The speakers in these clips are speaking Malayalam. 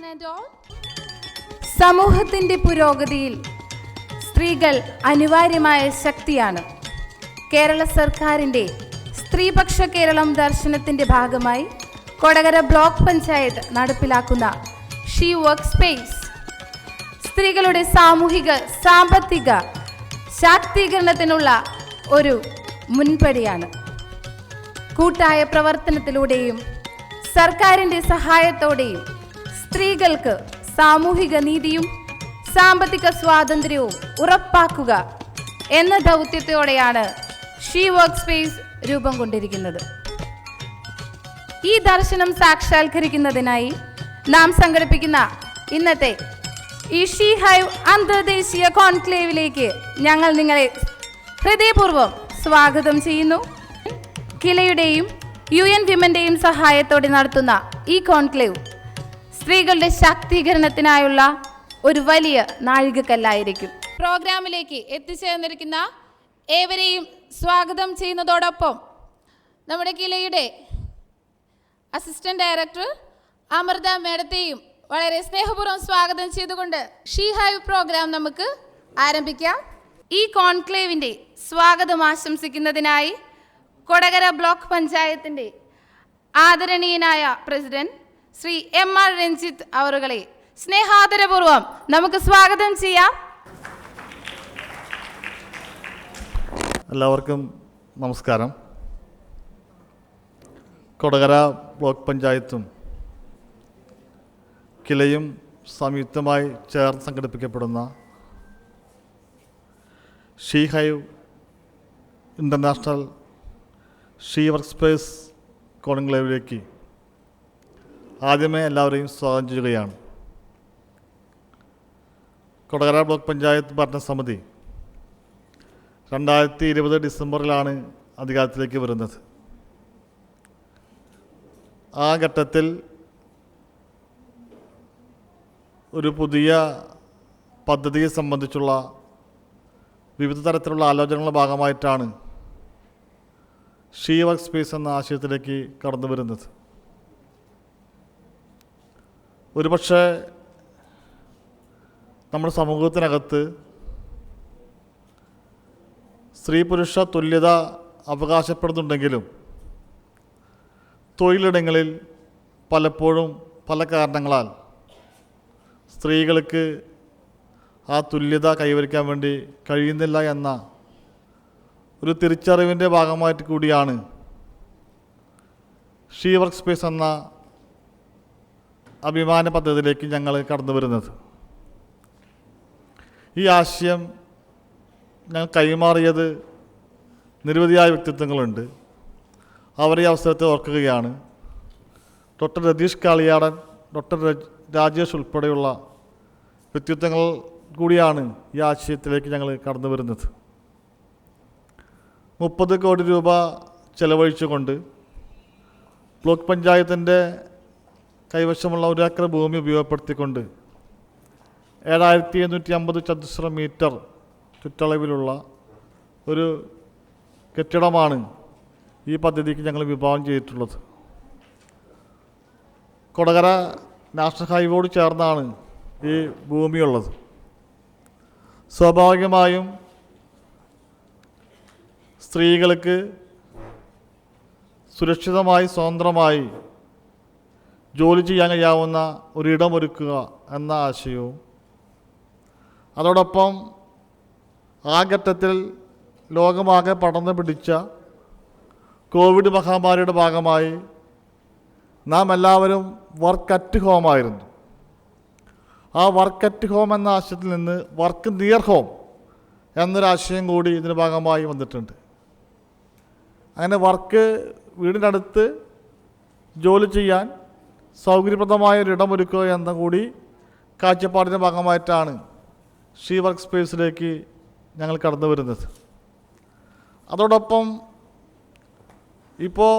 and all. സമൂഹത്തിന്റെ പുരോഗതിയിൽ സ്ത്രീകൾ അനിവാര്യമായ ശക്തിയാണ്. കേരള സർക്കാരിന്റെ സ്ത്രീപക്ഷ കേരളം ദർശനത്തിന്റെ ഭാഗമായി കൊടകര ബ്ലോക്ക് പഞ്ചായത്ത് നടപ്പിലാക്കുന്ന ഷീ വർക്ക് സ്പേസ് സ്ത്രീകളുടെ സാമൂഹിക സാമ്പത്തിക ശാക്തീകരണത്തിനുള്ള ഒരു മുൻപടിയാണ്. കൂട്ടായ പ്രവർത്തനത്തിലൂടെയും സർക്കാരിൻ്റെ സഹായത്തോടെയും സ്ത്രീകൾക്ക് സാമൂഹിക നീതിയും സാമ്പത്തിക സ്വാതന്ത്ര്യവും ഉറപ്പാക്കുക എന്ന ദൗത്യത്തോടെയാണ് ഷീ വർക്ക് സ്പേസ് രൂപം കൊണ്ടിരിക്കുന്നത്. ഈ ദർശനം സാക്ഷാത്കരിക്കുന്നതിനായി നാം സംഘടിപ്പിക്കുന്ന ഇന്നത്തെ ഈ ഷീ ഹൈവ് അന്തർദേശീയ കോൺക്ലേവിലേക്ക് ഞങ്ങൾ നിങ്ങളെ ഹൃദയപൂർവ്വം സ്വാഗതം ചെയ്യുന്നു. കിലയുടെയും UN വിമന്റെയും സഹായത്തോടെ നടത്തുന്ന ഈ കോൺക്ലേവ് സ്ത്രീകളുടെ ശാക്തീകരണത്തിനായുള്ള ഒരു വലിയ നാഴികക്കല്ലായിരിക്കും. പ്രോഗ്രാമിലേക്ക് എത്തിച്ചേർന്നിരിക്കുന്ന ഏവരെയും സ്വാഗതം ചെയ്യുന്നതോടൊപ്പം നമ്മുടെ കിലയുടെ അസിസ്റ്റന്റ് ഡയറക്ടർ അമൃത മേഡത്തെയും വളരെ സ്നേഹപൂർവ്വം സ്വാഗതം ചെയ്തുകൊണ്ട് ഷീ ഹൈവ് പ്രോഗ്രാം നമുക്ക് ആരംഭിക്കാം. ഈ കോൺക്ലേവിൻ്റെ സ്വാഗതം ആശംസിക്കുന്നതിനായി കൊടകര ബ്ലോക്ക് പഞ്ചായത്തിൻ്റെ ആദരണീയനായ പ്രസിഡന്റ് ശ്രീ MR രഞ്ജിത്ത് അവറുകളെ സ്നേഹാദരപൂർവ്വം നമുക്ക് സ്വാഗതം ചെയ്യാം. എല്ലാവർക്കും നമസ്കാരം. കൊടകര ബ്ലോക്ക് പഞ്ചായത്തും കിലയും സംയുക്തമായി ചേർന്ന് സംഘടിപ്പിക്കപ്പെടുന്ന she hive international she work space കോൺക്ലേവിലേക്ക് ആദ്യമേ എല്ലാവരെയും സ്വാഗതം ചെയ്യുകയാണ്. കൊടകര ബ്ലോക്ക് പഞ്ചായത്ത് ഭരണസമിതി 2020 ഡിസംബറിലാണ് അധികാരത്തിലേക്ക് വരുന്നത്. ആ ഘട്ടത്തിൽ ഒരു പുതിയ പദ്ധതിയെ സംബന്ധിച്ചുള്ള വിവിധ തരത്തിലുള്ള ആലോചനകളുടെ ഭാഗമായിട്ടാണ് ഷീ വർക്ക് സ്പേസ് എന്ന ആശയത്തിലേക്ക് കടന്നു വരുന്നത്. ഒരുപക്ഷെ നമ്മുടെ സമൂഹത്തിനകത്ത് സ്ത്രീ പുരുഷ തുല്യത അവകാശപ്പെടുന്നുണ്ടെങ്കിലും തൊഴിലിടങ്ങളിൽ പലപ്പോഴും പല കാരണങ്ങളാൽ സ്ത്രീകൾക്ക് ആ തുല്യത കൈവരിക്കാൻ വേണ്ടി കഴിയുന്നില്ല എന്ന ഒരു തിരിച്ചറിവിൻ്റെ ഭാഗമായിട്ട് കൂടിയാണ് ഷീ വർക്ക് സ്പേസ് എന്ന അഭിമാന പദ്ധതിയിലേക്ക് ഞങ്ങൾ കടന്നു വരുന്നത്. ഈ ആശയം ഞങ്ങൾ കൈമാറിയത് നിരവധിയായ വ്യക്തിത്വങ്ങളുണ്ട്. അവരെ അവസരത്തെ ഓർക്കുകയാണ്. ഡോക്ടർ രതീഷ് കാളിയാടൻ, ഡോക്ടർ രാജേഷ് ഉൾപ്പെടെയുള്ള വ്യക്തിത്വങ്ങൾ കൂടിയാണ് ഈ ആശയത്തിലേക്ക് ഞങ്ങൾ കടന്നു വരുന്നത്. 30 കോടി രൂപ ചെലവഴിച്ചുകൊണ്ട് ബ്ലോക്ക് പഞ്ചായത്തിൻ്റെ കൈവശമുള്ള 1 ഏക്കർ ഭൂമി ഉപയോഗപ്പെടുത്തിക്കൊണ്ട് 7750 ചതുശ്ര മീറ്റർ ചുറ്റളവിലുള്ള ഒരു കെട്ടിടമാണ് ഈ പദ്ധതിക്ക് ഞങ്ങൾ വിഭാവനം ചെയ്തിട്ടുള്ളത്. കൊടകര നാഷണൽ ഹൈവേയോട് ചേർന്നാണ് ഈ ഭൂമിയുള്ളത്. സ്വാഭാവികമായും സ്ത്രീകൾക്ക് സുരക്ഷിതമായി സ്വതന്ത്രമായി ജോലി ചെയ്യാൻ കഴിയാവുന്ന ഒരിടമൊരുക്കുക എന്ന ആശയവും അതോടൊപ്പം ആ ഘട്ടത്തിൽ ലോകമാകെ പടർന്നു പിടിച്ച കോവിഡ് മഹാമാരിയുടെ ഭാഗമായി നാം എല്ലാവരും വർക്ക് അറ്റ് ഹോമായിരുന്നു. ആ വർക്ക് അറ്റ് ഹോം എന്ന ആശയത്തിൽ നിന്ന് വർക്ക് നിയർ ഹോം എന്നൊരാശയം കൂടി ഇതിൻ്റെ ഭാഗമായി വന്നിട്ടുണ്ട്. അങ്ങനെ വർക്ക് വീടിൻ്റെ അടുത്ത് ജോലി ചെയ്യാൻ സൗകര്യപ്രദമായ ഒരിടമൊരുക്കുക എന്ന കൂടി കാഴ്ചപ്പാടിൻ്റെ ഭാഗമായിട്ടാണ് ഷീ വർക്ക് സ്പേസിലേക്ക് ഞങ്ങൾ കടന്നു വരുന്നത്. അതോടൊപ്പം ഇപ്പോൾ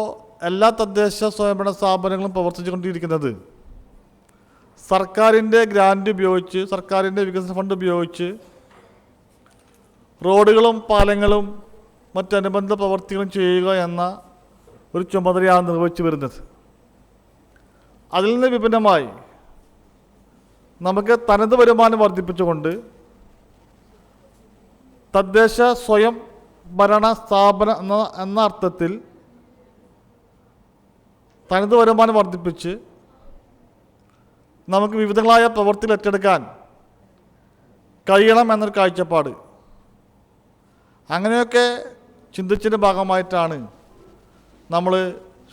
എല്ലാ തദ്ദേശ സ്വയംഭരണ സ്ഥാപനങ്ങളും പ്രവർത്തിച്ചുകൊണ്ടിരിക്കുന്നത് സർക്കാരിൻ്റെ ഗ്രാൻഡ് ഉപയോഗിച്ച്, സർക്കാരിൻ്റെ വികസന ഫണ്ട് ഉപയോഗിച്ച് റോഡുകളും പാലങ്ങളും മറ്റനുബന്ധ പ്രവർത്തികളും ചെയ്യുക എന്ന ഒരു ചുമതലയാണ് നിർവഹിച്ചു വരുന്നത്. അതിൽ നിന്ന് വിഭിന്നമായി നമുക്ക് തനത് വരുമാനം വർദ്ധിപ്പിച്ചുകൊണ്ട് തദ്ദേശ സ്വയം ഭരണ സ്ഥാപന എന്ന അർത്ഥത്തിൽ തനത് വരുമാനം വർദ്ധിപ്പിച്ച് നമുക്ക് വിവിധങ്ങളായ പ്രവൃത്തികൾ ഏറ്റെടുക്കാൻ കഴിയണം എന്നൊരു കാഴ്ചപ്പാട്, അങ്ങനെയൊക്കെ ചിന്തിച്ചതിൻ്റെ ഭാഗമായിട്ടാണ് നമ്മൾ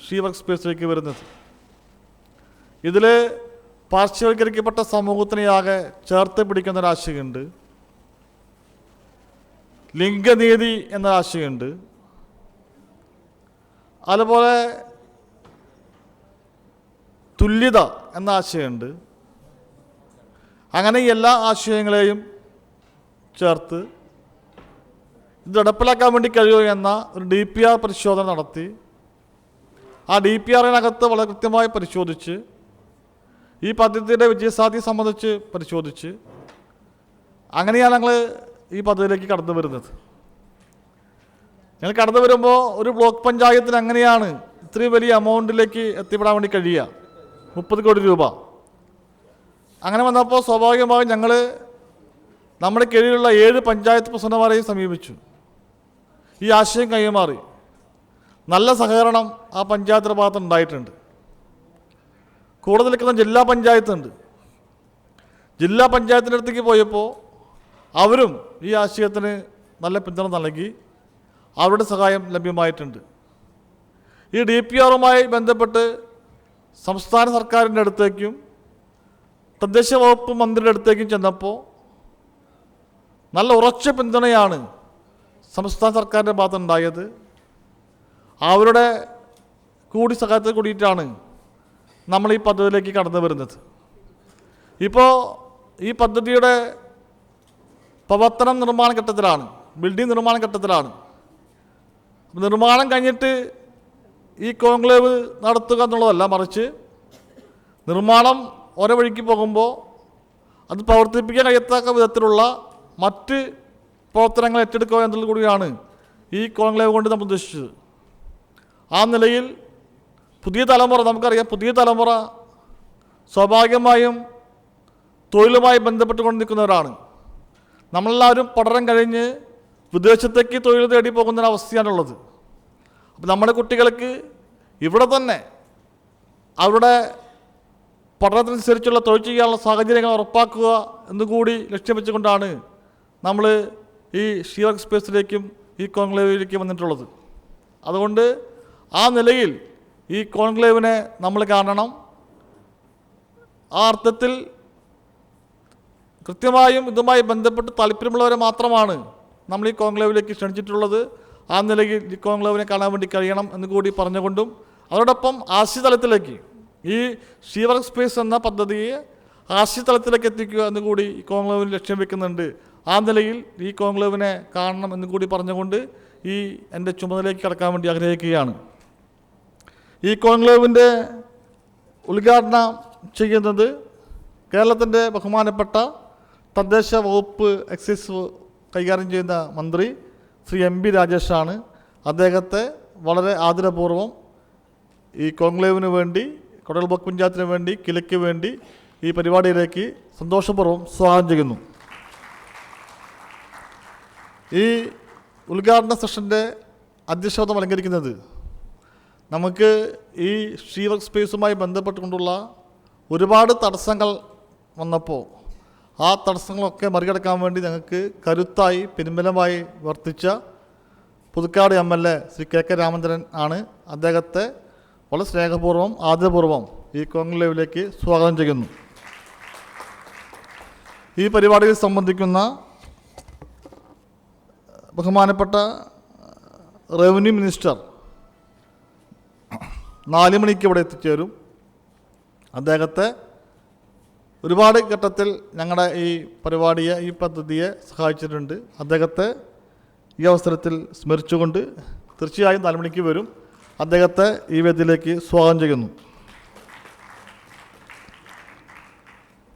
ഷീ വർക്ക് സ്പേസിലേക്ക് വരുന്നത്. ഇതിൽ പാർശ്വവൽക്കരിക്കപ്പെട്ട സമൂഹത്തിനെയാകെ ചേർത്ത് പിടിക്കുന്നൊരാശയമുണ്ട്, ലിംഗനീതി എന്നൊരാശയമുണ്ട്, അതുപോലെ തുല്യത എന്ന ആശയമുണ്ട്. അങ്ങനെ എല്ലാ ആശയങ്ങളെയും ചേർത്ത് ഇത് നടപ്പിലാക്കാൻ വേണ്ടി കഴിയുമോ എന്ന ഒരു DPR പരിശോധന നടത്തി ആ DPRനകത്ത് വളരെ കൃത്യമായി പരിശോധിച്ച് ഈ പദ്ധതിയുടെ വിജയസാധ്യത സംബന്ധിച്ച് പരിശോധിച്ച് അങ്ങനെയാണ് ഞങ്ങൾ ഈ പദ്ധതിയിലേക്ക് കടന്നു വരുന്നത്. ഞങ്ങൾ കടന്നു വരുമ്പോൾ ഒരു ബ്ലോക്ക് പഞ്ചായത്തിന് അങ്ങനെയാണ് ഇത്രയും വലിയ എമൗണ്ടിലേക്ക് എത്തിപ്പെടാൻ വേണ്ടി കഴിയുക, 30 കോടി രൂപ. അങ്ങനെ വന്നപ്പോൾ സ്വാഭാവികമായും ഞങ്ങൾ നമ്മുടെ കീഴിലുള്ള 7 പഞ്ചായത്ത് പ്രസിഡന്റുമാരെയും സമീപിച്ചു. ഈ ആശയം കൈമാറി. നല്ല സഹകരണം ആ പഞ്ചായത്തിൻ്റെ ഭാഗത്ത് ഉണ്ടായിട്ടുണ്ട്. കൂടുതൽ നിൽക്കുന്ന ജില്ലാ പഞ്ചായത്തുണ്ട്. ജില്ലാ പഞ്ചായത്തിൻ്റെ അടുത്തേക്ക് പോയപ്പോൾ അവരും ഈ ആശയത്തിന് നല്ല പിന്തുണ നൽകി, അവരുടെ സഹായം ലഭ്യമായിട്ടുണ്ട്. ഈ DPRുമായി ബന്ധപ്പെട്ട് സംസ്ഥാന സർക്കാരിൻ്റെ അടുത്തേക്കും തദ്ദേശ വകുപ്പ് മന്ത്രിയുടെ അടുത്തേക്കും ചെന്നപ്പോൾ നല്ല ഉറച്ച പിന്തുണയാണ് സംസ്ഥാന സർക്കാരിൻ്റെ ഭാഗത്തുണ്ടായത്. അവരുടെ കൂടി സഹായത്തിൽ കൂടിയിട്ടാണ് നമ്മൾ ഈ പദ്ധതിയിലേക്ക് കടന്നു വരുന്നത്. ഇപ്പോൾ ഈ പദ്ധതിയുടെ പ്രവർത്തനം നിർമ്മാണ ഘട്ടത്തിലാണ്, ബിൽഡിംഗ് നിർമ്മാണ ഘട്ടത്തിലാണ്. നിർമ്മാണം കഴിഞ്ഞിട്ട് ഈ കോൺക്ലേവ് നടത്തുക എന്നുള്ളതല്ല, മറിച്ച് നിർമ്മാണം ഓരോ വഴിക്ക് പോകുമ്പോൾ അത് പ്രവർത്തിപ്പിക്കാൻ കഴിയത്തക്ക വിധത്തിലുള്ള മറ്റ് പ്രവർത്തനങ്ങൾ ഏറ്റെടുക്കുക എന്നുള്ളത് കൂടിയാണ് ഈ കോൺക്ലേവ് കൊണ്ട് നമ്മൾ ഉദ്ദേശിച്ചത്. ആ നിലയിൽ പുതിയ തലമുറ, നമുക്കറിയാം, പുതിയ തലമുറ സ്വാഭാവികമായും തൊഴിലുമായി ബന്ധപ്പെട്ടുകൊണ്ട് നിൽക്കുന്നവരാണ്. നമ്മളെല്ലാവരും പഠനം കഴിഞ്ഞ് വിദേശത്തേക്ക് തൊഴിൽ തേടി പോകുന്നൊരവസ്ഥയാണുള്ളത്. അപ്പോൾ നമ്മുടെ കുട്ടികൾക്ക് ഇവിടെ തന്നെ അവരുടെ പഠനത്തിനനുസരിച്ചുള്ള തൊഴിൽ ചെയ്യാനുള്ള സാഹചര്യങ്ങൾ ഉറപ്പാക്കുക എന്നുകൂടി ലക്ഷ്യം വെച്ചുകൊണ്ടാണ് നമ്മൾ ഈ ഷീ വർക്ക് സ്പേസിലേക്കും ഈ കോൺക്ലേവിലേക്കും വന്നിട്ടുള്ളത്. അതുകൊണ്ട് ആ നിലയിൽ ഈ കോൺക്ലേവിനെ നമ്മൾ കാണണം. ആ അർത്ഥത്തിൽ കൃത്യമായും ഇതുമായി ബന്ധപ്പെട്ട് താല്പര്യമുള്ളവരെ മാത്രമാണ് നമ്മൾ ഈ കോൺക്ലേവിലേക്ക് ക്ഷണിച്ചിട്ടുള്ളത്. ആ നിലയിൽ ഈ കോൺക്ലേവിനെ കാണാൻ വേണ്ടി കഴിയണം എന്ന് കൂടി പറഞ്ഞുകൊണ്ടും അതോടൊപ്പം ആശയതലത്തിലേക്ക് ഈ ഷീ വർക്ക് സ്പേസ് എന്ന പദ്ധതിയെ ആശയതലത്തിലേക്ക് എത്തിക്കുക എന്ന് കൂടി ഈ കോൺക്ലേവിൽ ലക്ഷ്യം വെക്കുന്നുണ്ട്. ആ നിലയിൽ ഈ കോൺക്ലേവിനെ കാണണം എന്ന് കൂടി പറഞ്ഞുകൊണ്ട് ഈ എൻ്റെ ചുമതലയിലേക്ക് കടക്കാൻ വേണ്ടി ആഗ്രഹിക്കുകയാണ്. ഈ കോൺക്ലേവിൻ്റെ ഉദ്ഘാടനം ചെയ്യുന്നത് കേരളത്തിൻ്റെ ബഹുമാനപ്പെട്ട തദ്ദേശ വകുപ്പ് എക്സൈസ് കൈകാര്യം ചെയ്യുന്ന മന്ത്രി ശ്രീ MP രാജേഷാണ്. അദ്ദേഹത്തെ വളരെ ആദരപൂർവ്വം ഈ കോൺക്ലേവിന് വേണ്ടി, കൊടകര ബ്ലോക്ക് പഞ്ചായത്തിന് വേണ്ടി, കിലയ്ക്ക് വേണ്ടി ഈ പരിപാടിയിലേക്ക് സന്തോഷപൂർവ്വം സ്വാഗതം ചെയ്യുന്നു. ഈ ഉദ്ഘാടന സെഷൻ്റെ അധ്യക്ഷത അലങ്കരിക്കുന്നത് നമുക്ക് ഈ ഷീ വർക്ക് സ്പേസുമായി ബന്ധപ്പെട്ടുകൊണ്ടുള്ള ഒരുപാട് തടസ്സങ്ങൾ വന്നപ്പോൾ ആ തടസ്സങ്ങളൊക്കെ മറികടക്കാൻ വേണ്ടി ഞങ്ങൾക്ക് കരുത്തായി പിൻബലമായി വർത്തിച്ച പുതുക്കാട് MLA ശ്രീ KK രാമചന്ദ്രൻ ആണ്. അദ്ദേഹത്തെ വളരെ സ്നേഹപൂർവ്വം ആദരപൂർവ്വം ഈ കോൺക്ലേവിലേക്ക് സ്വാഗതം ചെയ്യുന്നു. ഈ പരിപാടിയിൽ സംബന്ധിക്കുന്ന ബഹുമാനപ്പെട്ട റവന്യൂ മിനിസ്റ്റർ 4 മണിക്ക് ഇവിടെ എത്തിച്ചേരും. അദ്ദേഹത്തെ ഒരുപാട് ഘട്ടത്തിൽ ഞങ്ങളുടെ ഈ പരിപാടിയെ, ഈ പദ്ധതിയെ സഹായിച്ചിട്ടുണ്ട്. അദ്ദേഹത്തെ ഈ അവസരത്തിൽ സ്മരിച്ചുകൊണ്ട് തീർച്ചയായും 4 മണിക്ക് വരും. അദ്ദേഹത്തെ ഈ വേദിയിലേക്ക് സ്വാഗതം ചെയ്യുന്നു.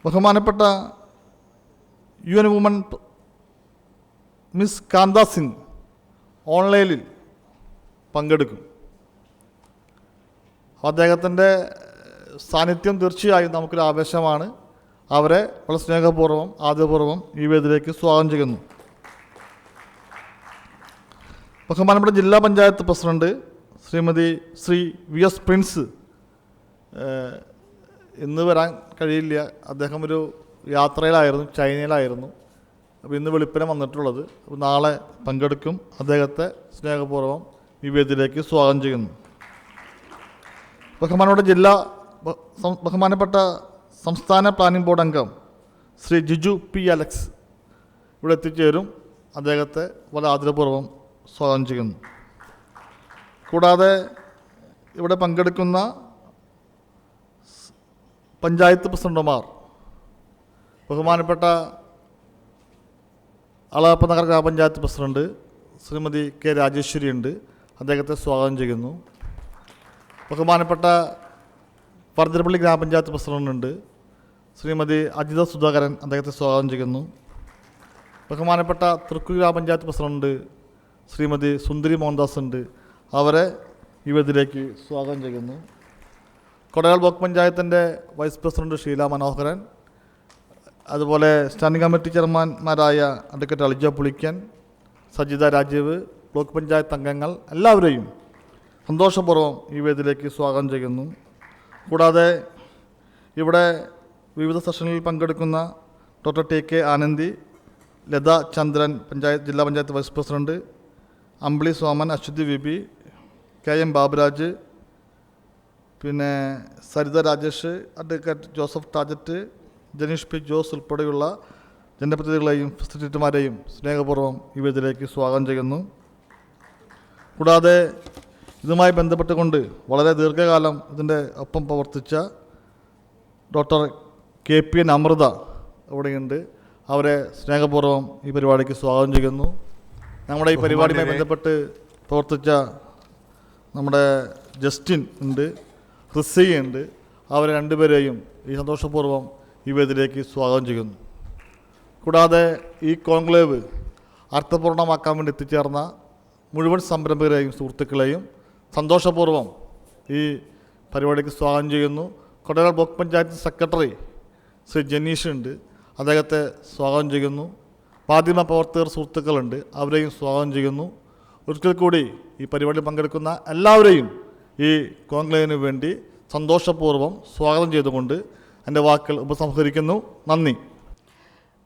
ബഹുമാനപ്പെട്ട UN woman miss Kanta Singh ഓൺലൈനിൽ പങ്കെടുക്കും. അദ്ദേഹത്തിൻ്റെ സാന്നിധ്യം തീർച്ചയായും നമുക്കൊരു ആവേശമാണ്. അവരെ വളരെ സ്നേഹപൂർവ്വം ആദരപൂർവ്വം ഈ വേദിയിലേക്ക് സ്വാഗതം ചെയ്യുന്നു. ബഹുമാനപ്പെട്ട ജില്ലാ panchayat president Shri V S Prince ഇന്ന് വരാൻ കഴിയില്ല. അദ്ദേഹം ഒരു യാത്രയിലായിരുന്നു, ചൈനയിലായിരുന്നു. അപ്പോൾ ഇന്ന് വെളുപ്പിനെ വന്നിട്ടുള്ളത്. അപ്പോൾ നാളെ പങ്കെടുക്കും. അദ്ദേഹത്തെ സ്നേഹപൂർവ്വം ഈ വേദിയിലേക്ക് സ്വാഗതം ചെയ്യുന്നു. ബഹുമാനപ്പെട്ട സംസ്ഥാന പ്ലാനിംഗ് ബോർഡ് അംഗം ശ്രീ ജിജു പി അലക്സ് ഇവിടെ എത്തിച്ചേരും. അദ്ദേഹത്തെ വളരെ ആദരപൂർവ്വം സ്വാഗതം ചെയ്യുന്നു. കൂടാതെ ഇവിടെ പങ്കെടുക്കുന്ന പഞ്ചായത്ത് പ്രസിഡന്റുമാർ, ബഹുമാനപ്പെട്ട അളഗപ്പ നഗർ ഗ്രാമപഞ്ചായത്ത് പ്രസിഡന്റ് ശ്രീമതി കെ രാജേശ്വരി ഉണ്ട്. അദ്ദേഹത്തെ സ്വാഗതം ചെയ്യുന്നു. ബഹുമാനപ്പെട്ട പർദ്ദരപ്പള്ളി ഗ്രാമപഞ്ചായത്ത് പ്രസിഡന്റ് ഉണ്ട് ശ്രീമതി അജിത സുധാകരൻ. അദ്ദേഹത്തെ സ്വാഗതം ചെയ്യുന്നു. ബഹുമാനപ്പെട്ട തൃക്കൂർ ഗ്രാമപഞ്ചായത്ത് പ്രസിഡന്റ് ശ്രീമതി സുന്ദരി മോഹൻദാസ് ഉണ്ട്. അവരെ ഈ വേദിയിലേക്ക് സ്വാഗതം ചെയ്യുന്നു. കൊടകര ബ്ലോക്ക് പഞ്ചായത്തിൻ്റെ വൈസ് പ്രസിഡന്റ് ഷീല മനോഹരൻ, അതുപോലെ സ്റ്റാൻഡിംഗ് കമ്മിറ്റി ചെയർമാൻമാരായ അഡ്വക്കേറ്റ് അളിജ പുളിക്കൻ, സജിത രാജീവ്, ബ്ലോക്ക് പഞ്ചായത്ത് അംഗങ്ങൾ എല്ലാവരെയും സന്തോഷപൂർവ്വം ഈ വേദിയിലേക്ക് സ്വാഗതം ചെയ്യുന്നു. കൂടാതെ ഇവിടെ വിവിധ സെഷനിൽ പങ്കെടുക്കുന്ന doctor T K Anandi, Latha Chandran ജില്ലാ panchayat vice president, Ambili Soman, Aswathy Vibi, K M Baburaj, പിന്നെ സരിത രാജേഷ്, അഡ്വക്കേറ്റ് ജോസഫ് ടാജറ്റ്, ജനീഷ് പി ജോസ് ഉൾപ്പെടെയുള്ള ജനപ്രതിനിധികളെയും ഫെസിലിറ്റേറ്റർമാരെയും സ്നേഹപൂർവ്വം ഈ വേദിയിലേക്ക് സ്വാഗതം ചെയ്യുന്നു. കൂടാതെ ഇതുമായി ബന്ധപ്പെട്ടുകൊണ്ട് വളരെ ദീർഘകാലം ഇതിൻ്റെ ഒപ്പം പ്രവർത്തിച്ച doctor K P N Amrita ഇവിടെയുണ്ട്. അവരെ സ്നേഹപൂർവ്വം ഈ പരിപാടിക്ക് സ്വാഗതം ചെയ്യുന്നു. നമ്മുടെ ഈ പരിപാടിയുമായി ബന്ധപ്പെട്ട് പ്രവർത്തിച്ച നമ്മുടെ ജസ്റ്റിൻ ഉണ്ട്, റിസി ഉണ്ട്. അവരെ രണ്ടുപേരെയും ഈ സന്തോഷപൂർവ്വം ഈ വേദിയിലേക്ക് സ്വാഗതം ചെയ്യുന്നു. കൂടാതെ ഈ കോൺക്ലേവ് അർത്ഥപൂർണ്ണമാക്കാൻ വേണ്ടി എത്തിച്ചേർന്ന മുഴുവൻ സംരംഭകരെയും സുഹൃത്തുക്കളെയും സന്തോഷപൂർവ്വം ഈ പരിപാടിക്ക് സ്വാഗതം ചെയ്യുന്നു. കൊടകര ബ്ലോക്ക് പഞ്ചായത്ത് സെക്രട്ടറി ശ്രീ ജനീഷ് ഉണ്ട്. അദ്ദേഹത്തെ സ്വാഗതം ചെയ്യുന്നു. മാധ്യമ പ്രവർത്തകർ സുഹൃത്തുക്കളുണ്ട്. അവരെയും സ്വാഗതം ചെയ്യുന്നു. ഒരിക്കൽ കൂടി ഈ പരിപാടിയിൽ പങ്കെടുക്കുന്ന എല്ലാവരെയും ഈ കോൺക്ലേവിന് വേണ്ടി സന്തോഷപൂർവ്വം സ്വാഗതം ചെയ്തുകൊണ്ട് എൻ്റെ വാക്കുകൾ ഉപസംഹരിക്കുന്നു. നന്ദി.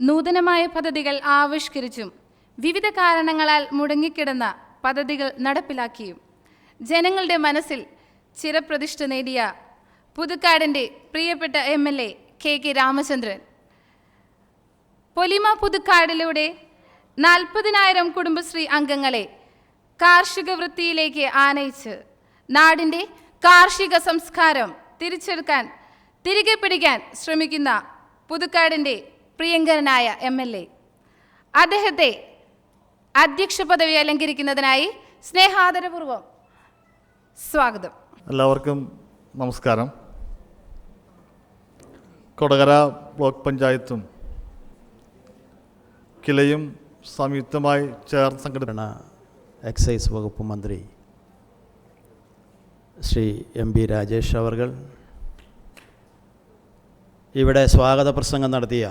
നൂതനമായ പദ്ധതികൾ ആവിഷ്കരിച്ചും വിവിധ കാരണങ്ങളാൽ മുടങ്ങിക്കിടന്ന പദ്ധതികൾ നടപ്പിലാക്കിയും ജനങ്ങളുടെ മനസ്സിൽ ചിരപ്രതിഷ്ഠ നേടിയ പുതുക്കാടിൻ്റെ പ്രിയപ്പെട്ട MLA കെ രാമചന്ദ്രൻ പൊലിമ പുതുക്കാടിലൂടെ 40,000 കുടുംബശ്രീ അംഗങ്ങളെ കാർഷിക വൃത്തിയിലേക്ക് ആനയിച്ച് നാടിൻ്റെ കാർഷിക സംസ്കാരം തിരികെ പിടിക്കാൻ ശ്രമിക്കുന്ന പുതുക്കാടിൻ്റെ പ്രിയങ്കരനായ MLA, അദ്ദേഹത്തെ അധ്യക്ഷ പദവി അലങ്കരിക്കുന്നതിനായി സ്നേഹാദരപൂർവ്വം സ്വാഗതം. എല്ലാവർക്കും നമസ്കാരം. കൊടകര ബ്ലോക്ക് പഞ്ചായത്തും കിലയും സംയുക്തമായി ചേർന്ന് സംഘടന എക്സൈസ് വകുപ്പ് മന്ത്രി ശ്രീ MB രാജേഷ് അവർകൾ, ഇവിടെ സ്വാഗത പ്രസംഗം നടത്തിയ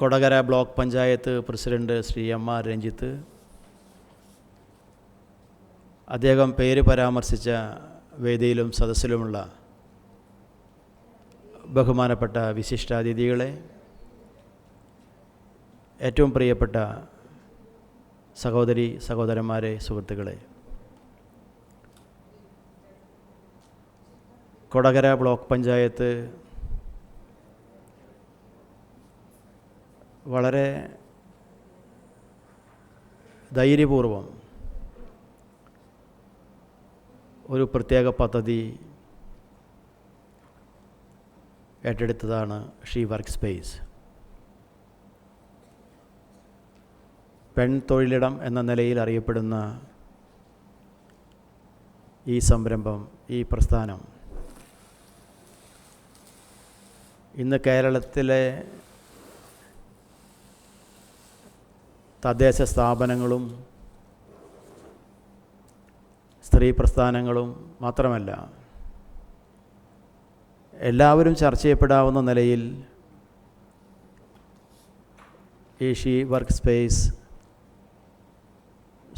Kodakara block panchayat president Shri MR Ranjith, അദ്ദേഹം പേര് പരാമർശിച്ച വേദിയിലും സദസ്സിലുമുള്ള ബഹുമാനപ്പെട്ട വിശിഷ്ടാതിഥികളെ, ഏറ്റവും പ്രിയപ്പെട്ട സഹോദരന്മാരെ, സുഹൃത്തുക്കളെ, കൊടകര ബ്ലോക്ക് പഞ്ചായത്ത് വളരെ ധൈര്യപൂർവം ഒരു പ്രത്യേക പദ്ധതി ഏറ്റെടുത്തതാണ് ഷീ വർക്ക് സ്പേസ്. പെൺ തൊഴിലിടം എന്ന നിലയിൽ അറിയപ്പെടുന്ന ഈ സംരംഭം, ഈ പ്രസ്ഥാനം ഇന്ന് കേരളത്തിലെ തദ്ദേശ സ്ഥാപനങ്ങളും സ്ത്രീ പ്രസ്ഥാനങ്ങളും മാത്രമല്ല, എല്ലാവരും ചർച്ച ചെയ്യപ്പെടാവുന്ന നിലയിൽ ഈ ഷീ വർക്ക് സ്പേസ്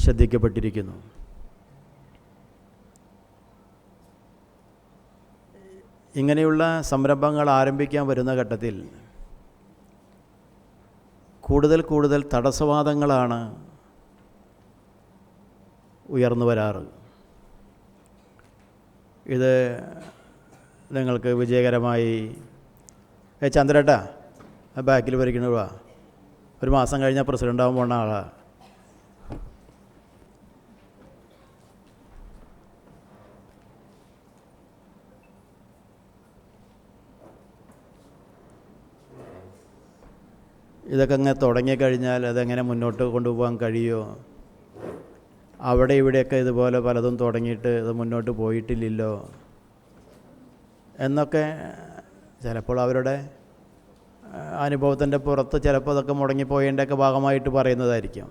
ശ്രദ്ധിക്കപ്പെട്ടിരിക്കുന്നു. ഇങ്ങനെയുള്ള സംരംഭങ്ങൾ ആരംഭിക്കാൻ വരുന്ന ഘട്ടത്തിൽ കൂടുതൽ തടസ്സവാദങ്ങളാണ് ഉയർന്നു വരാറ്. ഇത് നിങ്ങൾക്ക് വിജയകരമായി ചന്ദ്രേട്ടാ ബാക്കിൽ വരയ്ക്കണ ഒരു മാസം കഴിഞ്ഞാൽ പ്രസിഡൻ്റ് ആവാൻ പോണ ആളാണ്. ഇതൊക്കെ അങ്ങനെ തുടങ്ങിക്കഴിഞ്ഞാൽ അതെങ്ങനെ മുന്നോട്ട് കൊണ്ടുപോകാൻ കഴിയുമോ? അവിടെ ഇവിടെയൊക്കെ ഇതുപോലെ പലതും തുടങ്ങിയിട്ട് ഇത് മുന്നോട്ട് പോയിട്ടില്ലല്ലോ എന്നൊക്കെ ചിലപ്പോൾ അവരുടെ അനുഭവത്തിൻ്റെ പുറത്ത് ചിലപ്പോൾ അതൊക്കെ മുടങ്ങിപ്പോയതിൻ്റെയൊക്കെ ഭാഗമായിട്ട് പറയുന്നതായിരിക്കും.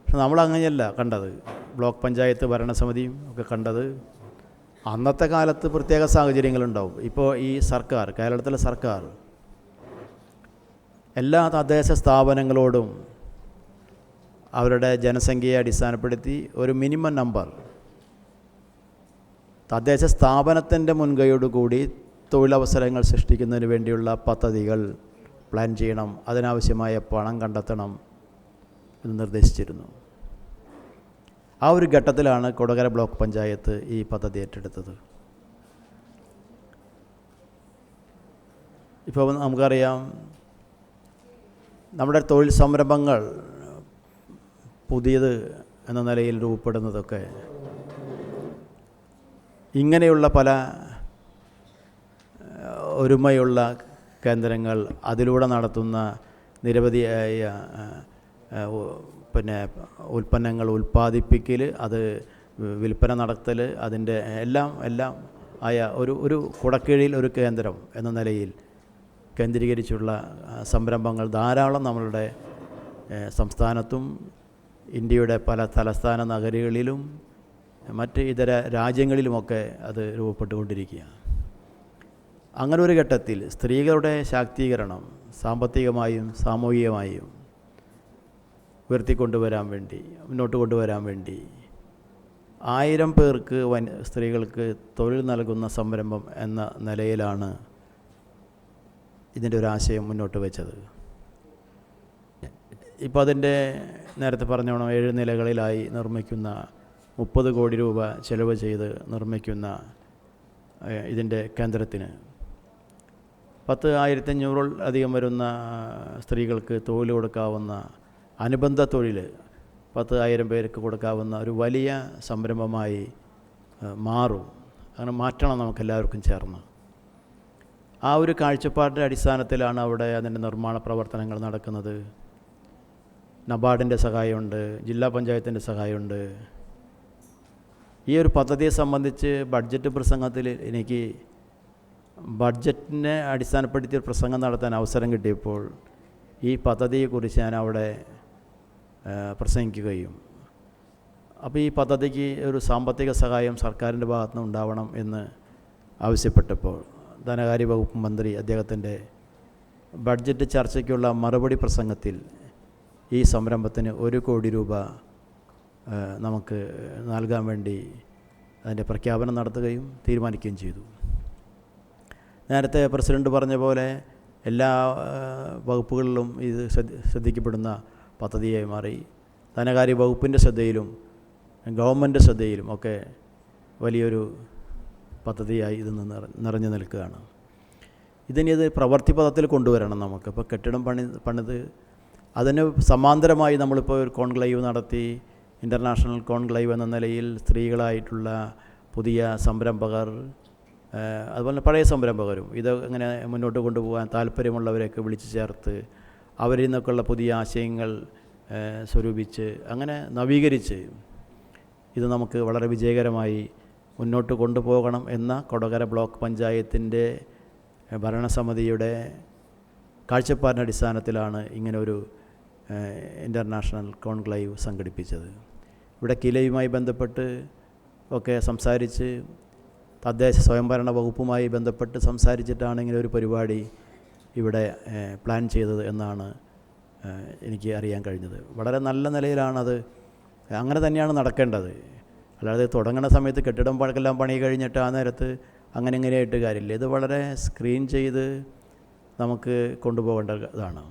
പക്ഷെ നമ്മളങ്ങനെയല്ല കണ്ടത്. ബ്ലോക്ക് പഞ്ചായത്ത് ഭരണസമിതിയും ഒക്കെ കണ്ടത് അന്നത്തെ കാലത്ത് പ്രത്യേക സാഹചര്യങ്ങളുണ്ടാവും. ഇപ്പോൾ ഈ സർക്കാർ, കേരളത്തിലെ സർക്കാർ എല്ലാ തദ്ദേശ സ്ഥാപനങ്ങളോടും അവരുടെ ജനസംഖ്യയെ അടിസ്ഥാനപ്പെടുത്തി ഒരു മിനിമം നമ്പർ തദ്ദേശ സ്ഥാപനത്തിൻ്റെ മുൻകൈയോടുകൂടി തൊഴിലവസരങ്ങൾ സൃഷ്ടിക്കുന്നതിന് വേണ്ടിയുള്ള പദ്ധതികൾ പ്ലാൻ ചെയ്യണം, അതിനാവശ്യമായ പണം കണ്ടെത്തണം എന്ന് നിർദ്ദേശിച്ചിരുന്നു. ആ ഒരു ഘട്ടത്തിലാണ് കൊടകര ബ്ലോക്ക് പഞ്ചായത്ത് ഈ പദ്ധതി ഏറ്റെടുത്തത്. ഇപ്പോൾ നമുക്കറിയാം, നമ്മുടെ തൊഴിൽ സംരംഭങ്ങൾ പുതിയത് എന്ന നിലയിൽ രൂപപ്പെടുന്നതൊക്കെ ഇങ്ങനെയുള്ള പല ഒരുമയുള്ള കേന്ദ്രങ്ങൾ, അതിലൂടെ നടത്തുന്ന നിരവധിയായ ഉൽപ്പന്നങ്ങൾ ഉൽപ്പാദിപ്പിക്കൽ, അത് വിൽപ്പന നടത്തൽ, അതിൻ്റെ എല്ലാം ആയ ഒരു കുടക്കീഴിൽ ഒരു കേന്ദ്രം എന്ന നിലയിൽ കേന്ദ്രീകരിച്ചുള്ള സംരംഭങ്ങൾ ധാരാളം നമ്മളുടെ സംസ്ഥാനത്തും ഇന്ത്യയുടെ പല തലസ്ഥാന നഗരങ്ങളിലും മറ്റ് ഇതര രാജ്യങ്ങളിലുമൊക്കെ അത് രൂപപ്പെട്ടുകൊണ്ടിരിക്കുകയാണ്. അങ്ങനെ ഒരു ഘട്ടത്തിൽ സ്ത്രീകളുടെ ശാക്തീകരണം സാമ്പത്തികമായും സാമൂഹികമായും ഉയർത്തിക്കൊണ്ടുവരാൻ വേണ്ടി, മുന്നോട്ട് കൊണ്ടുവരാൻ വേണ്ടി 1000 പേർക്ക് സ്ത്രീകൾക്ക് തൊഴിൽ നൽകുന്ന സംരംഭം എന്ന നിലയിലാണ് ഇതിൻ്റെ ഒരു ആശയം മുന്നോട്ട് വെച്ചത്. ഇപ്പോൾ അതിൻ്റെ നേരത്തെ പറഞ്ഞോണം 7 നിലകളിലായി നിർമ്മിക്കുന്ന 30 കോടി രൂപ ചെലവ് ചെയ്ത് നിർമ്മിക്കുന്ന ഇതിൻ്റെ കേന്ദ്രത്തിന് 10,500 വരുന്ന സ്ത്രീകൾക്ക് തൊഴിൽ കൊടുക്കാവുന്ന അനുബന്ധ തൊഴിൽ 10,000 പേർക്ക് കൊടുക്കാവുന്ന ഒരു വലിയ സംരംഭമായി മാറും. അങ്ങനെ മാറ്റണം നമുക്കെല്ലാവർക്കും ചേർന്ന്. ആ ഒരു കാഴ്ചപ്പാടിൻ്റെ അടിസ്ഥാനത്തിലാണ് അവിടെ അതിൻ്റെ നിർമ്മാണ പ്രവർത്തനങ്ങൾ നടക്കുന്നത്. നബാർഡിൻ്റെ സഹായമുണ്ട്, ജില്ലാ പഞ്ചായത്തിൻ്റെ സഹായമുണ്ട്. ഈ ഒരു പദ്ധതിയെ സംബന്ധിച്ച് ബഡ്ജറ്റ് പ്രസംഗത്തിൽ എനിക്ക് ബഡ്ജറ്റിനെ അടിസ്ഥാനപ്പെടുത്തിയ ഒരു പ്രസംഗം നടത്താൻ അവസരം കിട്ടിയപ്പോൾ ഈ പദ്ധതിയെക്കുറിച്ച് ഞാൻ അവിടെ പ്രസംഗിക്കുകയും, അപ്പോൾ ഈ പദ്ധതിക്ക് ഒരു സാമ്പത്തിക സഹായം സർക്കാരിൻ്റെ ഭാഗത്തുനിന്ന് ഉണ്ടാവണം എന്ന് ആവശ്യപ്പെട്ടപ്പോൾ ധനകാര്യ വകുപ്പ് മന്ത്രി അദ്ദേഹത്തിൻ്റെ ബഡ്ജറ്റ് ചർച്ചയ്ക്കുള്ള മറുപടി പ്രസംഗത്തിൽ ഈ സംരംഭത്തിന് 1 കോടി രൂപ നമുക്ക് നൽകാൻ വേണ്ടി അതിൻ്റെ പ്രഖ്യാപനം നടത്തുകയും തീരുമാനിക്കുകയും ചെയ്തു. നേരത്തെ പ്രസിഡന്റ് പറഞ്ഞ പോലെ എല്ലാ വകുപ്പുകളിലും ഇത് ശ്രദ്ധിക്കപ്പെടുന്ന പദ്ധതിയായി മാറി. ധനകാര്യ വകുപ്പിൻ്റെ ശ്രദ്ധയിലും ഗവൺമെൻറ് ശ്രദ്ധയിലും ഒക്കെ വലിയൊരു പദ്ധതിയായി ഇത് നിറഞ്ഞു നിൽക്കുകയാണ്. ഇതിനിത് പ്രവൃത്തി പദത്തിൽ കൊണ്ടുവരണം നമുക്ക്. ഇപ്പോൾ കെട്ടിടം പണിത് അതിന് സമാന്തരമായി നമ്മളിപ്പോൾ ഒരു കോൺക്ലേവ് നടത്തി, ഇൻ്റർനാഷണൽ കോൺക്ലേവ് എന്ന നിലയിൽ സ്ത്രീകളായിട്ടുള്ള പുതിയ സംരംഭകർ, അതുപോലെ പഴയ സംരംഭകരും ഇത് ഇങ്ങനെ മുന്നോട്ട് കൊണ്ടുപോകാൻ താല്പര്യമുള്ളവരെയൊക്കെ വിളിച്ചു ചേർത്ത് അവരിൽ നിന്നൊക്കെയുള്ള പുതിയ ആശയങ്ങൾ സ്വരൂപിച്ച് അങ്ങനെ നവീകരിച്ച് ഇത് നമുക്ക് വളരെ വിജയകരമായി മുന്നോട്ട് കൊണ്ടുപോകണം എന്ന കൊടകര ബ്ലോക്ക് പഞ്ചായത്തിൻ്റെ ഭരണസമിതിയുടെ കാഴ്ചപ്പാടിൻ്റെ അടിസ്ഥാനത്തിലാണ് ഇങ്ങനൊരു ഇൻ്റർനാഷണൽ കോൺക്ലേവ് സംഘടിപ്പിച്ചത്. ഇവിടെ കിലയുമായി ബന്ധപ്പെട്ട് ഒക്കെ സംസാരിച്ച് തദ്ദേശ സ്വയംഭരണ വകുപ്പുമായി ബന്ധപ്പെട്ട് സംസാരിച്ചിട്ടാണ് ഇങ്ങനെ ഒരു പരിപാടി ഇവിടെ പ്ലാൻ ചെയ്തത് എന്നാണ് എനിക്ക് അറിയാൻ കഴിഞ്ഞത്. വളരെ നല്ല നിലയിലാണത്, അങ്ങനെ തന്നെയാണ് നടക്കേണ്ടത്. അല്ലാതെ തുടങ്ങുന്ന സമയത്ത് കെട്ടിടം എല്ലാം പണി കഴിഞ്ഞിട്ട് ആ നേരത്ത് അങ്ങനെ ഇങ്ങനെയായിട്ട് കാര്യമില്ല. ഇത് വളരെ സ്ക്രീൻ ചെയ്ത് നമുക്ക് കൊണ്ടുപോകേണ്ടതാണ്.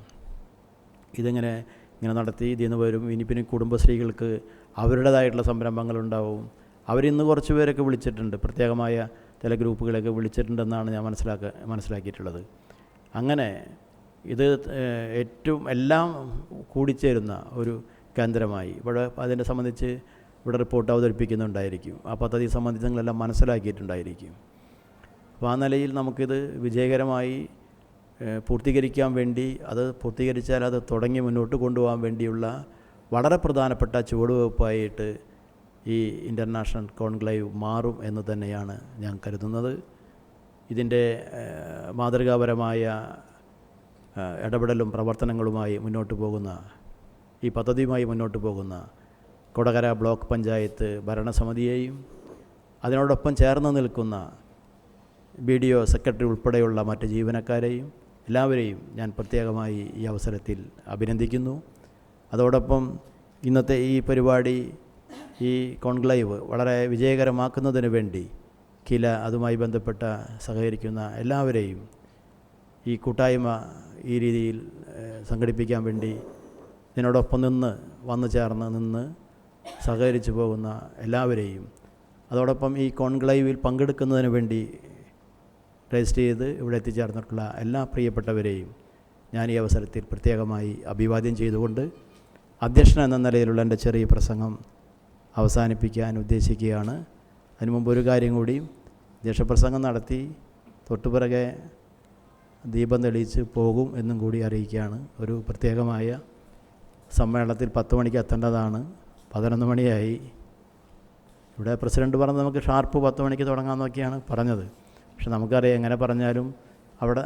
ഇങ്ങനെ നടത്തി ഇതിൽ നിന്ന് വരും. ഇനി പിന്നെ കുടുംബശ്രീകൾക്ക് അവരുടേതായിട്ടുള്ള സംരംഭങ്ങളുണ്ടാവും. അവരിന്ന് കുറച്ച് പേരൊക്കെ വിളിച്ചിട്ടുണ്ട്, പ്രത്യേകമായ ചില ഗ്രൂപ്പുകളൊക്കെ വിളിച്ചിട്ടുണ്ടെന്നാണ് ഞാൻ മനസ്സിലാക്കിയിട്ടുള്ളത്. അങ്ങനെ ഇത് ഏറ്റവും എല്ലാം കൂടിച്ചേരുന്ന ഒരു കേന്ദ്രമായി ഇവിടെ അതിനെ സംബന്ധിച്ച് ഇവിടെ റിപ്പോർട്ട് അവതരിപ്പിക്കുന്നുണ്ടായിരിക്കും. ആ പദ്ധതി സംബന്ധിച്ച് നിങ്ങളെല്ലാം മനസ്സിലാക്കിയിട്ടുണ്ടായിരിക്കും. അപ്പോൾ ആ നിലയിൽ നമുക്കിത് വിജയകരമായി പൂർത്തീകരിക്കാൻ വേണ്ടി, അത് പൂർത്തീകരിച്ചാൽ അത് തുടങ്ങി മുന്നോട്ട് കൊണ്ടുപോകാൻ വേണ്ടിയുള്ള വളരെ പ്രധാനപ്പെട്ട ചുവടുവയ്പ്പായിട്ട് ഈ ഇൻ്റർനാഷണൽ കോൺക്ലേവ് മാറും എന്ന് തന്നെയാണ് ഞാൻ കരുതുന്നത്. ഇതിൻ്റെ മാതൃകാപരമായ ഇടപെടലും പ്രവർത്തനങ്ങളുമായി മുന്നോട്ട് പോകുന്ന, ഈ പദ്ധതിയുമായി മുന്നോട്ട് പോകുന്ന കൊടകര ബ്ലോക്ക് പഞ്ചായത്ത് ഭരണസമിതിയെയും അതിനോടൊപ്പം ചേർന്ന് നിൽക്കുന്ന BDO സെക്രട്ടറി ഉൾപ്പെടെയുള്ള മറ്റ് ജീവനക്കാരെയും എല്ലാവരെയും ഞാൻ പ്രത്യേകമായി ഈ അവസരത്തിൽ അഭിനന്ദിക്കുന്നു. അതോടൊപ്പം ഇന്നത്തെ ഈ പരിപാടി, ഈ കോൺക്ലേവ് വളരെ വിജയകരമാക്കുന്നതിന് വേണ്ടി അതുമായി ബന്ധപ്പെട്ട സഹകരിക്കുന്ന എല്ലാവരെയും, ഈ കൂട്ടായ്മ ഈ രീതിയിൽ സംഘടിപ്പിക്കാൻ വേണ്ടി ഇതിനോടൊപ്പം വന്നു ചേർന്ന് സഹകരിച്ചു പോകുന്ന എല്ലാവരെയും, അതോടൊപ്പം ഈ കോൺക്ലേവിൽ പങ്കെടുക്കുന്നതിന് വേണ്ടി രജിസ്റ്റർ ചെയ്ത് ഇവിടെ എത്തിച്ചേർന്നിട്ടുള്ള എല്ലാ പ്രിയപ്പെട്ടവരെയും ഞാൻ ഈ അവസരത്തിൽ പ്രത്യേകമായി അഭിവാദ്യം ചെയ്തുകൊണ്ട് അധ്യക്ഷൻ എന്ന നിലയിലുള്ള എൻ്റെ ചെറിയ പ്രസംഗം അവസാനിപ്പിക്കാൻ ഉദ്ദേശിക്കുകയാണ്. അതിനു മുമ്പ് ഒരു കാര്യം കൂടി, അധ്യക്ഷപ്രസംഗം നടത്തി തൊട്ടുപിറകെ ദീപം തെളിയിച്ച് പോകും എന്നും കൂടി അറിയിക്കുകയാണ്. ഒരു പ്രത്യേകമായ സമ്മേളനത്തിൽ 10 മണിക്ക് എത്തേണ്ടതാണ്, 11 മണിയായി. ഇവിടെ പ്രസിഡൻറ്റ് പറഞ്ഞത് നമുക്ക് ഷാർപ്പ് 10 മണിക്ക് തുടങ്ങാമെന്നൊക്കെയാണ് പറഞ്ഞത്. പക്ഷെ നമുക്കറിയാം, എങ്ങനെ പറഞ്ഞാലും അവിടെ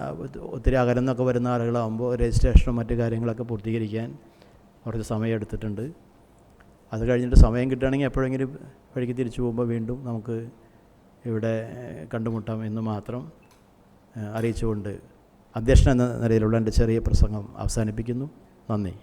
ഒത്തിരി അകലെന്നൊക്കെ വരുന്ന ആളുകളാകുമ്പോൾ രജിസ്ട്രേഷനും മറ്റു കാര്യങ്ങളൊക്കെ പൂർത്തീകരിക്കാൻ കുറച്ച് സമയം എടുത്തിട്ടുണ്ട്. അത് കഴിഞ്ഞിട്ട് സമയം കിട്ടുകയാണെങ്കിൽ എപ്പോഴെങ്കിലും വഴിക്ക് തിരിച്ചു പോകുമ്പോൾ വീണ്ടും നമുക്ക് ഇവിടെ കണ്ടുമുട്ടാം എന്ന് മാത്രം അറിയിച്ചുകൊണ്ട് അധ്യക്ഷൻ എന്ന നിലയിലുള്ള എൻ്റെ ചെറിയ പ്രസംഗം അവസാനിപ്പിക്കുന്നു. നന്ദി.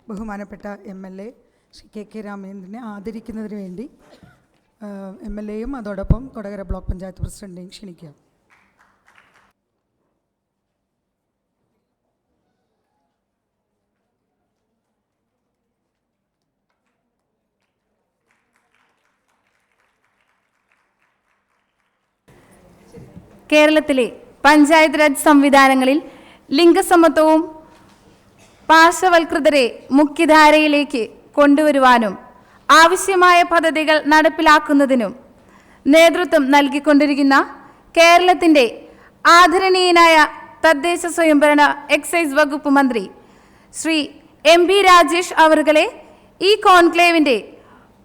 ബഹുമാനപ്പെട്ട MLA ശ്രീ KK രാമേന്ദ്രനെ ആദരിക്കുന്നതിന് വേണ്ടി MLAയും അതോടൊപ്പം കൊടകര ബ്ലോക്ക് പഞ്ചായത്ത് പ്രസിഡന്റിനെയും ക്ഷണിക്കുക. കേരളത്തിലെ പഞ്ചായത്ത് രാജ് സംവിധാനങ്ങളിൽ ലിംഗസമത്വവും പാർശ്വവൽകൃതരെ മുഖ്യധാരയിലേക്ക് കൊണ്ടുവരുവാനും ആവശ്യമായ പദ്ധതികൾ നടപ്പിലാക്കുന്നതിനും നേതൃത്വം നൽകിക്കൊണ്ടിരിക്കുന്ന കേരളത്തിൻ്റെ ആദരണീയനായ തദ്ദേശ സ്വയംഭരണ എക്സൈസ് വകുപ്പ് മന്ത്രി ശ്രീ MB രാജേഷ് അവർകളെ ഈ കോൺക്ലേവിൻ്റെ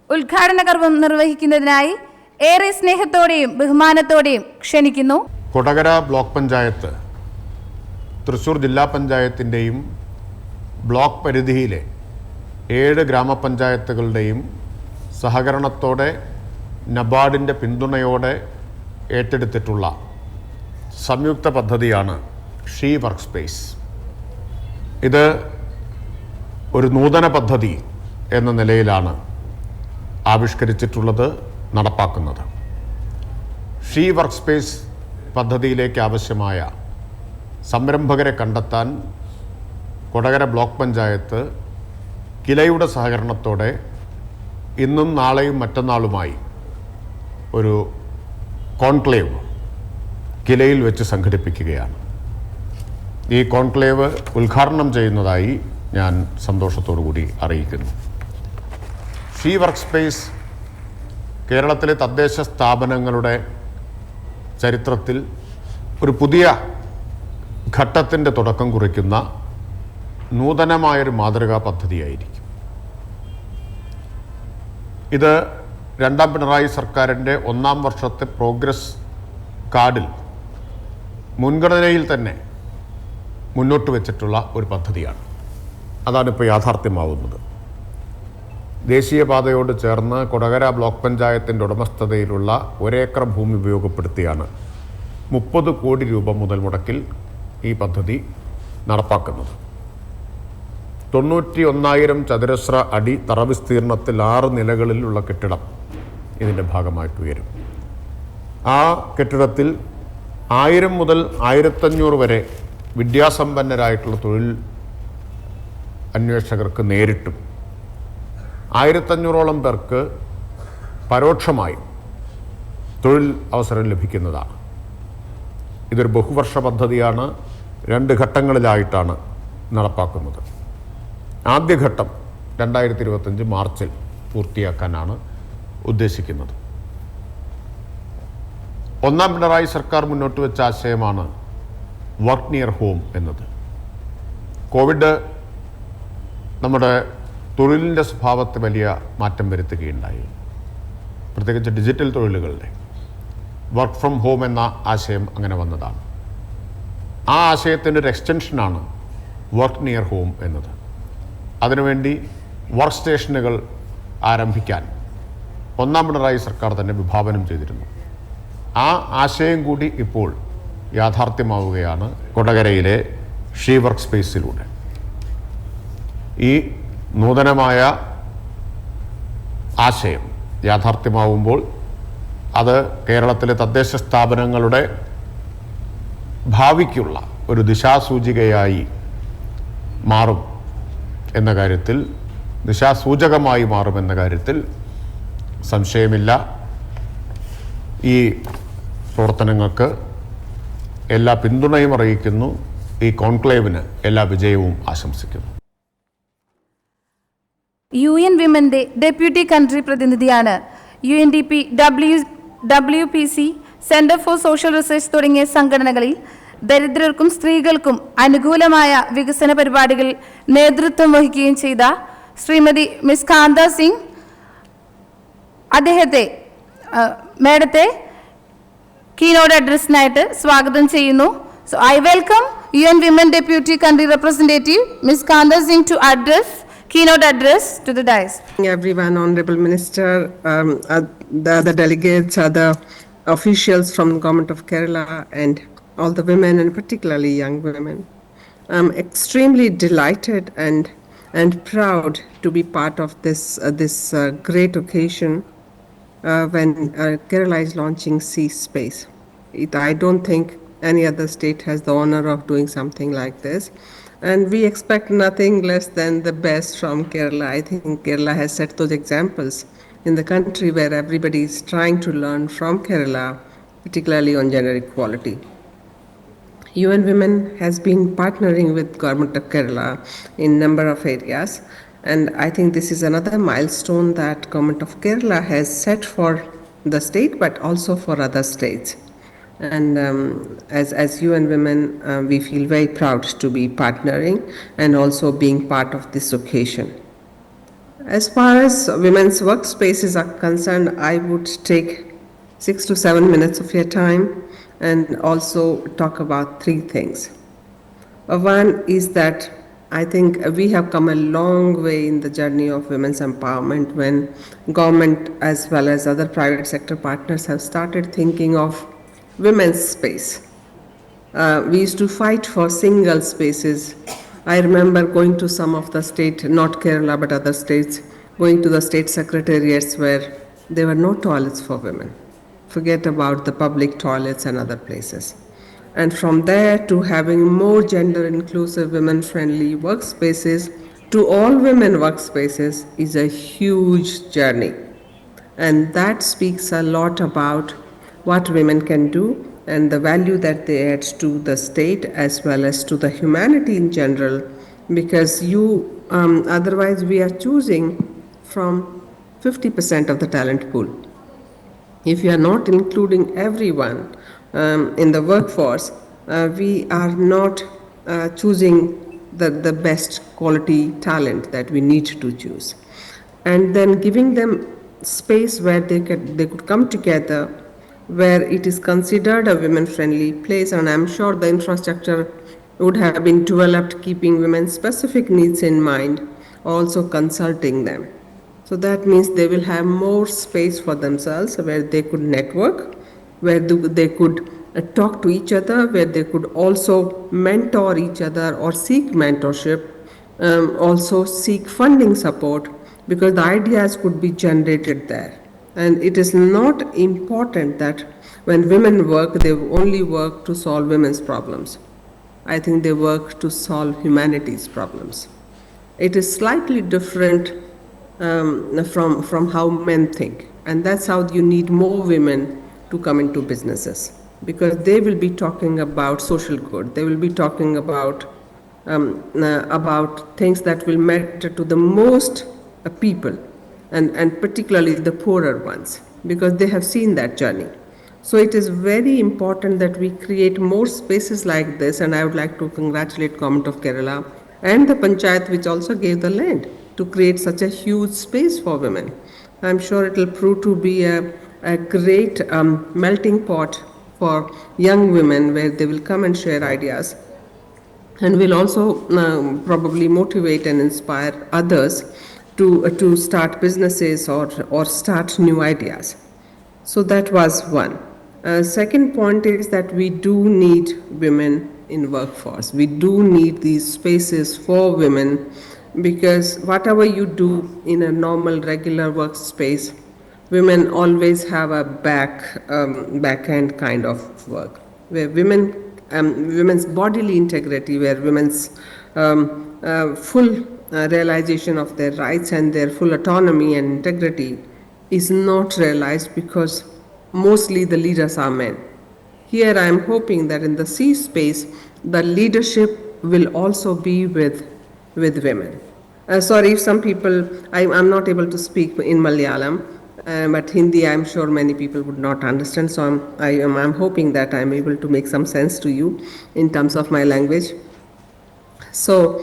ഉദ്ഘാടന കർമ്മം നിർവഹിക്കുന്നതിനായി ഏറെ സ്നേഹത്തോടെയും ബഹുമാനത്തോടെയും ക്ഷണിക്കുന്നു. കൊടകര ബ്ലോക്ക് പഞ്ചായത്ത് തൃശ്ശൂർ ജില്ലാ പഞ്ചായത്തിൻ്റെയും ബ്ലോക്ക് പരിധിയിലെ 7 ഗ്രാമപഞ്ചായത്തുകളുടെയും സഹകരണത്തോടെ നബാർഡിൻ്റെ പിന്തുണയോടെ ഏറ്റെടുത്തിട്ടുള്ള സംയുക്ത പദ്ധതിയാണ് ഷീ വർക്ക് സ്പേസ്. ഇത് ഒരു നൂതന പദ്ധതി എന്ന നിലയിലാണ് ആവിഷ്കരിച്ചിട്ടുള്ളത്, നടപ്പാക്കുന്നത്. ഷീ വർക്ക് സ്പേസ് പദ്ധതിയിലേക്ക് ആവശ്യമായ സംരംഭകരെ കണ്ടെത്താൻ കൊടകര ബ്ലോക്ക് പഞ്ചായത്ത് കിലയുടെ സഹകരണത്തോടെ ഇന്നും നാളെയും മറ്റന്നാളുമായി ഒരു കോൺക്ലേവ് കിലയിൽ വെച്ച് സംഘടിപ്പിക്കുകയാണ്. ഈ കോൺക്ലേവ് ഉദ്ഘാടനം ചെയ്യുന്നതായി ഞാൻ സന്തോഷത്തോടു കൂടി അറിയിക്കുന്നു. ഷീ വർക്ക് സ്പേസ് കേരളത്തിലെ തദ്ദേശ സ്ഥാപനങ്ങളുടെ ചരിത്രത്തിൽ ഒരു പുതിയ ഘട്ടത്തിൻ്റെ തുടക്കം കുറിക്കുന്ന നൂതനമായൊരു മാതൃകാ പദ്ധതിയായിരിക്കും. ഇത് 2ാം പിണറായി സർക്കാരിൻ്റെ 1ാം വർഷത്തെ പ്രോഗ്രസ് കാർഡിൽ മുൻഗണനയിൽ തന്നെ മുന്നോട്ട് വെച്ചിട്ടുള്ള ഒരു പദ്ധതിയാണ്. അതാണിപ്പോൾ യാഥാർത്ഥ്യമാവുന്നത്. ദേശീയപാതയോട് ചേർന്ന് കൊടകര ബ്ലോക്ക് പഞ്ചായത്തിൻ്റെ ഉടമസ്ഥതയിലുള്ള 1 ഏക്കർ ഭൂമി ഉപയോഗപ്പെടുത്തിയാണ് 30 കോടി രൂപ മുതൽ മുടക്കിൽ ഈ പദ്ധതി നടപ്പാക്കുന്നത്. 91,000 ചതുരശ്ര അടി തറവിസ്തീർണത്തിൽ 6 നിലകളിലുള്ള കെട്ടിടം ഇതിൻ്റെ ഭാഗമായിട്ട് ഉയരും. ആ കെട്ടിടത്തിൽ 1000 മുതൽ 1500 വരെ വിദ്യാസമ്പന്നരായിട്ടുള്ള തൊഴിൽ അന്വേഷകർക്ക് നേരിട്ടും 1500ഓളം പേർക്ക് പരോക്ഷമായും തൊഴിൽ അവസരം ലഭിക്കുന്നതാണ്. ഇതൊരു ബഹുവർഷ പദ്ധതിയാണ്. 2 ഘട്ടങ്ങളിലായിട്ടാണ് നടപ്പാക്കുന്നത്. ആദ്യഘട്ടം 2025 മാർച്ചിൽ പൂർത്തിയാക്കാനാണ് ഉദ്ദേശിക്കുന്നത്. 1ാം പിണറായി സർക്കാർ മുന്നോട്ട് വെച്ച ആശയമാണ് വർക്ക് നിയർ ഹോം എന്നത്. കോവിഡ് നമ്മുടെ തൊഴിലിൻ്റെ സ്വഭാവത്തെ വലിയ മാറ്റം വരുത്തുകയുണ്ടായി. പ്രത്യേകിച്ച് ഡിജിറ്റൽ തൊഴിലുകളുടെ വർക്ക് ഫ്രം ഹോം എന്ന ആശയം അങ്ങനെ വന്നതാണ്. ആ ആശയത്തിൻ്റെ ഒരു എക്സ്റ്റൻഷനാണ് വർക്ക് നിയർ ഹോം എന്നത്. അതിനുവേണ്ടി വർക്ക് സ്റ്റേഷനുകൾ ആരംഭിക്കാൻ 1ാം പിണറായി സർക്കാർ തന്നെ വിഭാവനം ചെയ്തിരുന്നു. ആ ആശയം കൂടി ഇപ്പോൾ യാഥാർത്ഥ്യമാവുകയാണ് കൊടകരയിലെ ഷീ വർക്ക് സ്പേസിലൂടെ. ഈ നൂതനമായ ആശയം യാഥാർത്ഥ്യമാവുമ്പോൾ അത് കേരളത്തിലെ തദ്ദേശ സ്ഥാപനങ്ങളുടെ ഭാവിക്കുള്ള ഒരു ദിശാസൂചികയായി മാറും എന്ന കാര്യത്തിൽ, ദിശാസൂചകമായി മാറുമെന്ന കാര്യത്തിൽ സംശയമില്ല. ഈ പ്രവർത്തനങ്ങൾക്ക് എല്ലാ പിന്തുണയും അറിയിക്കുന്നു. ഈ കോൺക്ലേവിന് എല്ലാ വിജയവും ആശംസിക്കുന്നു. UN വിമൻ്റെ ഡെപ്യൂട്ടി കൺട്രി പ്രതിനിധിയാണ്. UNDP, WPC, centre for social research തുടങ്ങിയ സംഘടനകളിൽ ദരിദ്രർക്കും സ്ത്രീകൾക്കും അനുകൂലമായ വികസന പരിപാടികളിൽ നേതൃത്വം വഹിക്കുകയും ചെയ്ത ശ്രീമതി മിസ് കാന്ത സിംഗ്, മേഡത്തെ കീനോട്ട് അഡ്രസ്സിനായിട്ട് സ്വാഗതം ചെയ്യുന്നു. So I welcome UN women deputy country representative miss Kanta Singh to address keynote address to the dais. Everyone, Honorable Minister, the other delegates, other officials from the Government of Kerala, and all the women, and particularly young women. I'm extremely delighted and proud to be part of this great occasion when Kerala is launching Sea Space. I don't think any other state has the honor of doing something like this. And we expect nothing less than the best from Kerala. I think Kerala has set those examples in the country where everybody is trying to learn from Kerala particularly on gender equality. UN Women has been partnering with Government of Kerala in number of areas, and I think this is another milestone that Government of Kerala has set for the state, but also for other states. And as UN Women, we feel very proud to be partnering and also being part of this occasion. As far as women's workspaces are concerned, I would take 6 to 7 minutes of your time and also talk about 3 things. One is that I think we have come a long way in the journey of women's empowerment when government as well as other private sector partners have started thinking of women's space. We used to fight for single spaces. I remember going to some of the state, not Kerala but other states, going to the state secretariats where there were no toilets for women. Forget about the public toilets and other places. And from there to having more gender inclusive, women friendly workspaces to all women workspaces is a huge journey. And that speaks a lot about what women can do and the value that they add to the state as well as to the humanity in general, because otherwise we are choosing from 50% of the talent pool. If you are not including everyone in the workforce, we are not choosing the best quality talent that we need to choose. And then giving them space where they could come together, where it is considered a women-friendly place, and I'm sure the infrastructure would have been developed keeping women's specific needs in mind, also consulting them. So that means they will have more space for themselves where they could network, where they could talk to each other, where they could also mentor each other or seek mentorship, also seek funding support, because the ideas could be generated there. And it is not important that when women work, they only work to solve women's problems. I think they work to solve humanity's problems. It is slightly different from how men think. And that's how you need more women to come into businesses, because they will be talking about social good. They will be talking about things that will matter to the most people, and particularly the poorer ones, because they have seen that journey. So it is very important that we create more spaces like this, and I would like to congratulate Government of Kerala and the Panchayat, which also gave the land to create such a huge space for women. I'm sure it will prove to be a great melting pot for young women, where they will come and share ideas, and will also probably motivate and inspire others to start businesses or start new ideas. So that was one. Second point is that we do need women in workforce. We do need these spaces for women, because whatever you do in a normal, regular workspace, women always have a back end kind of work, where women's bodily integrity, where women's full realization of their rights and their full autonomy and integrity is not realized, because mostly the leaders are men. Here I am hoping that in the C space, the leadership will also be with women. Sorry if some people, I'm not able to speak in Malayalam, but Hindi I'm sure many people would not understand, so I'm hoping that I'm able to make some sense to you in terms of my language. So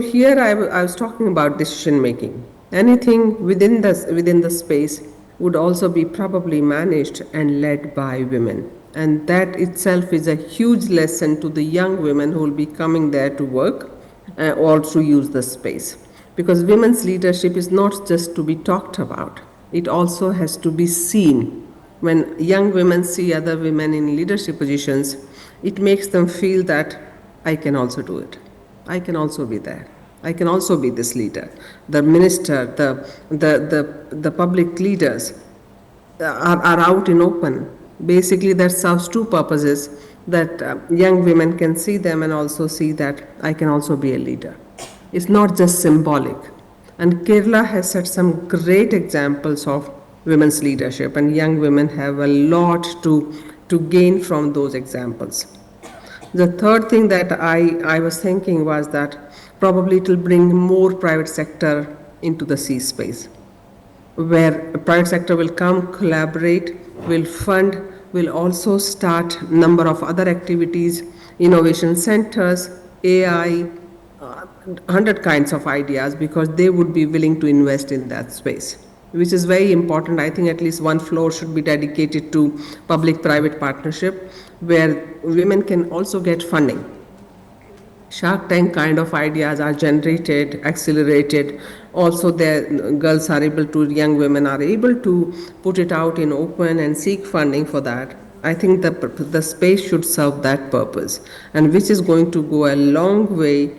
here I was talking about decision making. Anything within the space would also be probably managed and led by women. And that itself is a huge lesson to the young women who will be coming there to work or to use the space. Because women's leadership is not just to be talked about, it also has to be seen. When young women see other women in leadership positions, it makes them feel that I can also do it. I can also be there. I can also be this leader. The minister, the public leaders are out in open. Basically, that serves two purposes, that young women can see them and also see that I can also be a leader. It's not just symbolic. And Kerala has set some great examples of women's leadership, and young women have a lot to gain from those examples. The third thing that I was thinking was that probably it will bring more private sector into the C space, where the private sector will come, collaborate, will fund, will also start number of other activities, innovation centers, AI, 100 kinds of ideas, because they would be willing to invest in that space, which is very important. I think at least one floor should be dedicated to public-private partnership, where women can also get funding. Shark Tank kind of ideas are generated, accelerated. Also, the girls are able to, young women are able to put it out in open and seek funding for that. I think the space should serve that purpose, and which is going to go a long way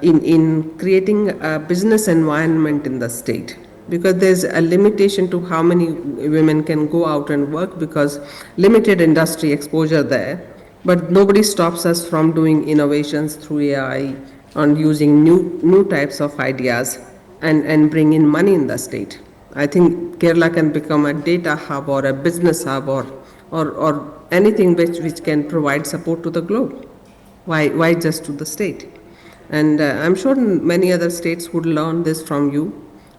in creating a business environment in the state. Because there's a limitation to how many women can go out and work, because limited industry exposure there. But nobody stops us from doing innovations through AI, on using new types of ideas and bring in money in the state. I think Kerala can become a data hub or a business hub or anything which can provide support to the globe. Why just to the state? And I'm sure many other states would learn this from you.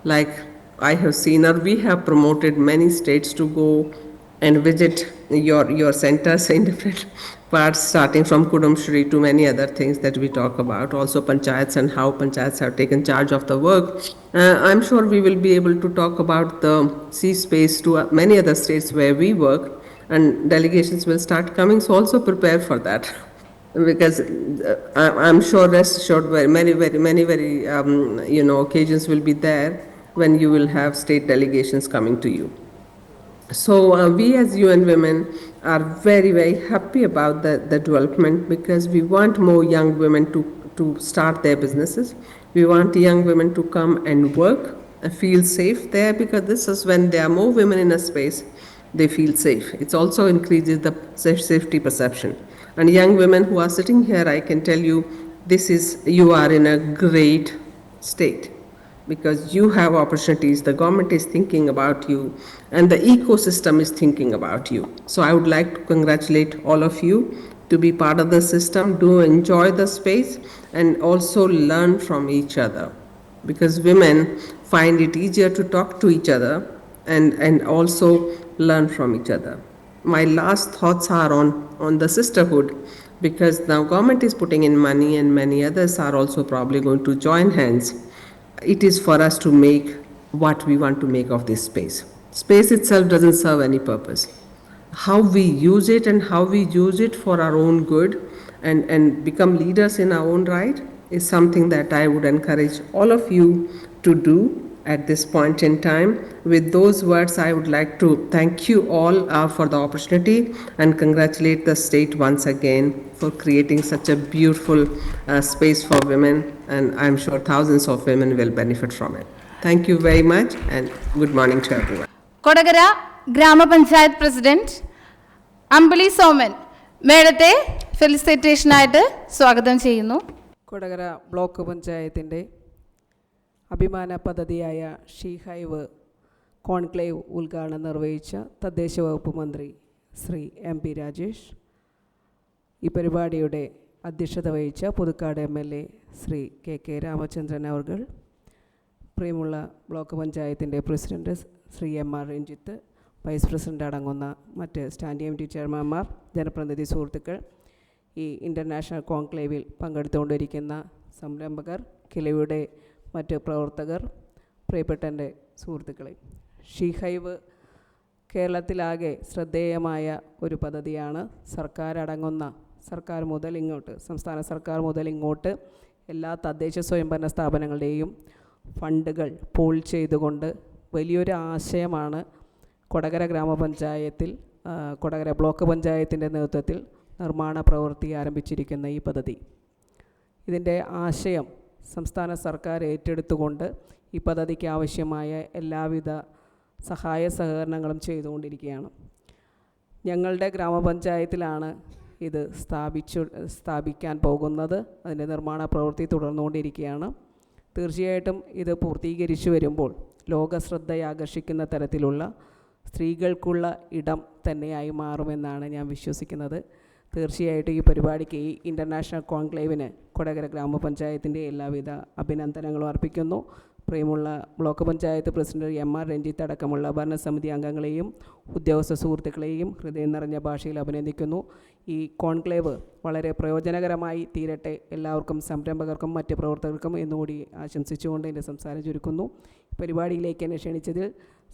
Like I have seen, or we have promoted many states to go and visit your centers in different parts, starting from Kudumshri to many other things that we talk about, also panchayats and how panchayats have taken charge of the work. I'm sure we will be able to talk about the sea space to many other states where we work, and delegations will start coming, so also prepare for that. Because I'm sure, rest assured, many occasions will be there when you will have state delegations coming to you. So we as UN Women are very, very happy about the development, because we want more young women to start their businesses. We want young women to come and work and feel safe there, because this is when there are more women in a space, they feel safe. It also increases the safety perception. And young women who are sitting here, I can tell you, you are in a great state, because you have opportunities, the government is thinking about you, and the ecosystem is thinking about you. So I would like to congratulate all of you to be part of the system, do enjoy the space, and also learn from each other, because women find it easier to talk to each other and also learn from each other. My last thoughts are on the sisterhood, because now government is putting in money and many others are also probably going to join hands. It is for us to make what we want to make of this space. Space itself doesn't serve any purpose. How we use it and how we use it for our own good and become leaders in our own right is something that I would encourage all of you to do at this point in time. With those words, I would like to thank you all for the opportunity and congratulate the state once again for creating such a beautiful space for women, and I'm sure thousands of women will benefit from it. Thank you very much and good morning to everyone. Kodakara ഗ്രാമപഞ്ചായത്ത് പ്രസിഡന്റ് അമ്പലി സോമൻ മേഡത്തെ ഫെലിസിറ്റേഷനായിട്ട് സ്വാഗതം ചെയ്യുന്നു. കൊടകര ബ്ലോക്ക് പഞ്ചായത്തിൻ്റെ അഭിമാന പദ്ധതിയായ ഷീ ഹൈവ് കോൺക്ലേവ് ഉദ്ഘാടനം നിർവഹിച്ച തദ്ദേശ വകുപ്പ് മന്ത്രി ശ്രീ MP രാജേഷ്, ഈ പരിപാടിയുടെ അധ്യക്ഷത വഹിച്ച പുതുക്കാട് MLA ശ്രീ KK രാമചന്ദ്രൻ അവർ, പ്രിയമുള്ള ബ്ലോക്ക് പഞ്ചായത്തിൻ്റെ president Shri MR Ranjith, vice president അടങ്ങുന്ന മറ്റ് സ്റ്റാൻഡിംഗ് കമ്മിറ്റി ചെയർമാൻമാർ, ജനപ്രതിനിധി സുഹൃത്തുക്കൾ, ഈ ഇൻ്റർനാഷണൽ കോൺക്ലേവിൽ പങ്കെടുത്തുകൊണ്ടിരിക്കുന്ന സംരംഭകർ, കിലയുടെ മറ്റ് പ്രവർത്തകർ, പ്രിയപ്പെട്ട എൻ്റെ സുഹൃത്തുക്കളെ, ഷീ ഹൈവ് കേരളത്തിലാകെ ശ്രദ്ധേയമായ ഒരു പദ്ധതിയാണ്. സർക്കാർ മുതൽ ഇങ്ങോട്ട്, സംസ്ഥാന സർക്കാർ മുതൽ ഇങ്ങോട്ട് എല്ലാ തദ്ദേശ സ്വയംഭരണ സ്ഥാപനങ്ങളുടെയും ഫണ്ടുകൾ പൂൾ ചെയ്തുകൊണ്ട് വലിയൊരു ആശയമാണ് കൊടകര ഗ്രാമപഞ്ചായത്തിൽ, കൊടകര ബ്ലോക്ക് പഞ്ചായത്തിൻ്റെ നേതൃത്വത്തിൽ നിർമ്മാണ പ്രവൃത്തി ആരംഭിച്ചിരിക്കുന്ന ഈ പദ്ധതി. ഇതിൻ്റെ ആശയം സംസ്ഥാന സർക്കാർ ഏറ്റെടുത്തുകൊണ്ട് ഈ പദ്ധതിക്ക് ആവശ്യമായ എല്ലാവിധ സഹായ സഹകരണങ്ങളും ചെയ്തുകൊണ്ടിരിക്കുകയാണ്. ഞങ്ങളുടെ ഗ്രാമപഞ്ചായത്തിലാണ് ഇത് സ്ഥാപിക്കാൻ പോകുന്നത്. അതിൻ്റെ നിർമ്മാണ പ്രവൃത്തി തുടർന്നുകൊണ്ടിരിക്കുകയാണ്. തീർച്ചയായിട്ടും ഇത് പൂർത്തീകരിച്ചു വരുമ്പോൾ ലോക ശ്രദ്ധയാകർഷിക്കുന്ന തരത്തിലുള്ള സ്ത്രീകൾക്കുള്ള ഇടം തന്നെയായി മാറുമെന്നാണ് ഞാൻ വിശ്വസിക്കുന്നത്. തീർച്ചയായിട്ടും ഈ പരിപാടിക്ക്, ഈ ഇൻ്റർനാഷണൽ കോൺക്ലേവിന് കൊടകര ഗ്രാമപഞ്ചായത്തിൻ്റെ എല്ലാവിധ അഭിനന്ദനങ്ങളും അർപ്പിക്കുന്നു. പ്രിയമുള്ള block panchayat president MR Ranjith അടക്കമുള്ള ഭരണസമിതി അംഗങ്ങളെയും ഉദ്യോഗസ്ഥ സുഹൃത്തുക്കളെയും ഹൃദയം നിറഞ്ഞ ഭാഷയിൽ അഭിനന്ദിക്കുന്നു. ഈ കോൺക്ലേവ് വളരെ പ്രയോജനകരമായി തീരട്ടെ എല്ലാവർക്കും, സംരംഭകർക്കും മറ്റ് പ്രവർത്തകർക്കും എന്നുകൂടി ആശംസിച്ചുകൊണ്ട് എൻ്റെ സംസാരം ചുരുക്കുന്നു. പരിപാടിയിലേക്ക് എന്നെ ക്ഷണിച്ചതിൽ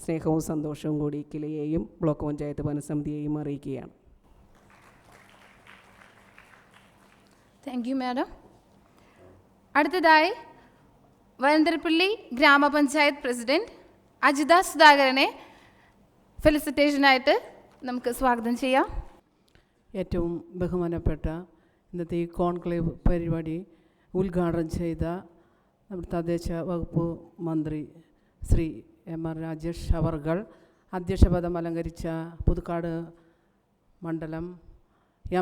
സ്നേഹവും സന്തോഷവും കൂടി കിലയെയും ബ്ലോക്ക് പഞ്ചായത്ത് ഭരണസമിതിയെയും അറിയിക്കുകയാണ്. Thank you madam. അടുത്തതായി വരന്തരപ്പള്ളി ഗ്രാമപഞ്ചായത്ത് പ്രസിഡന്റ് അജിത സുധാകരനെ ഫെലിസിറ്റേഷനായിട്ട് നമുക്ക് സ്വാഗതം ചെയ്യാം. ഏറ്റവും ബഹുമാനപ്പെട്ട ഇന്നത്തെ ഈ കോൺക്ലേവ് പരിപാടി ഉദ്ഘാടനം ചെയ്ത നമ്മുടെ തദ്ദേശ വകുപ്പ് മന്ത്രി ശ്രീ MR രാജേഷ് അവർകൾ, അധ്യക്ഷപദം അലങ്കരിച്ച പുതുക്കാട് മണ്ഡലം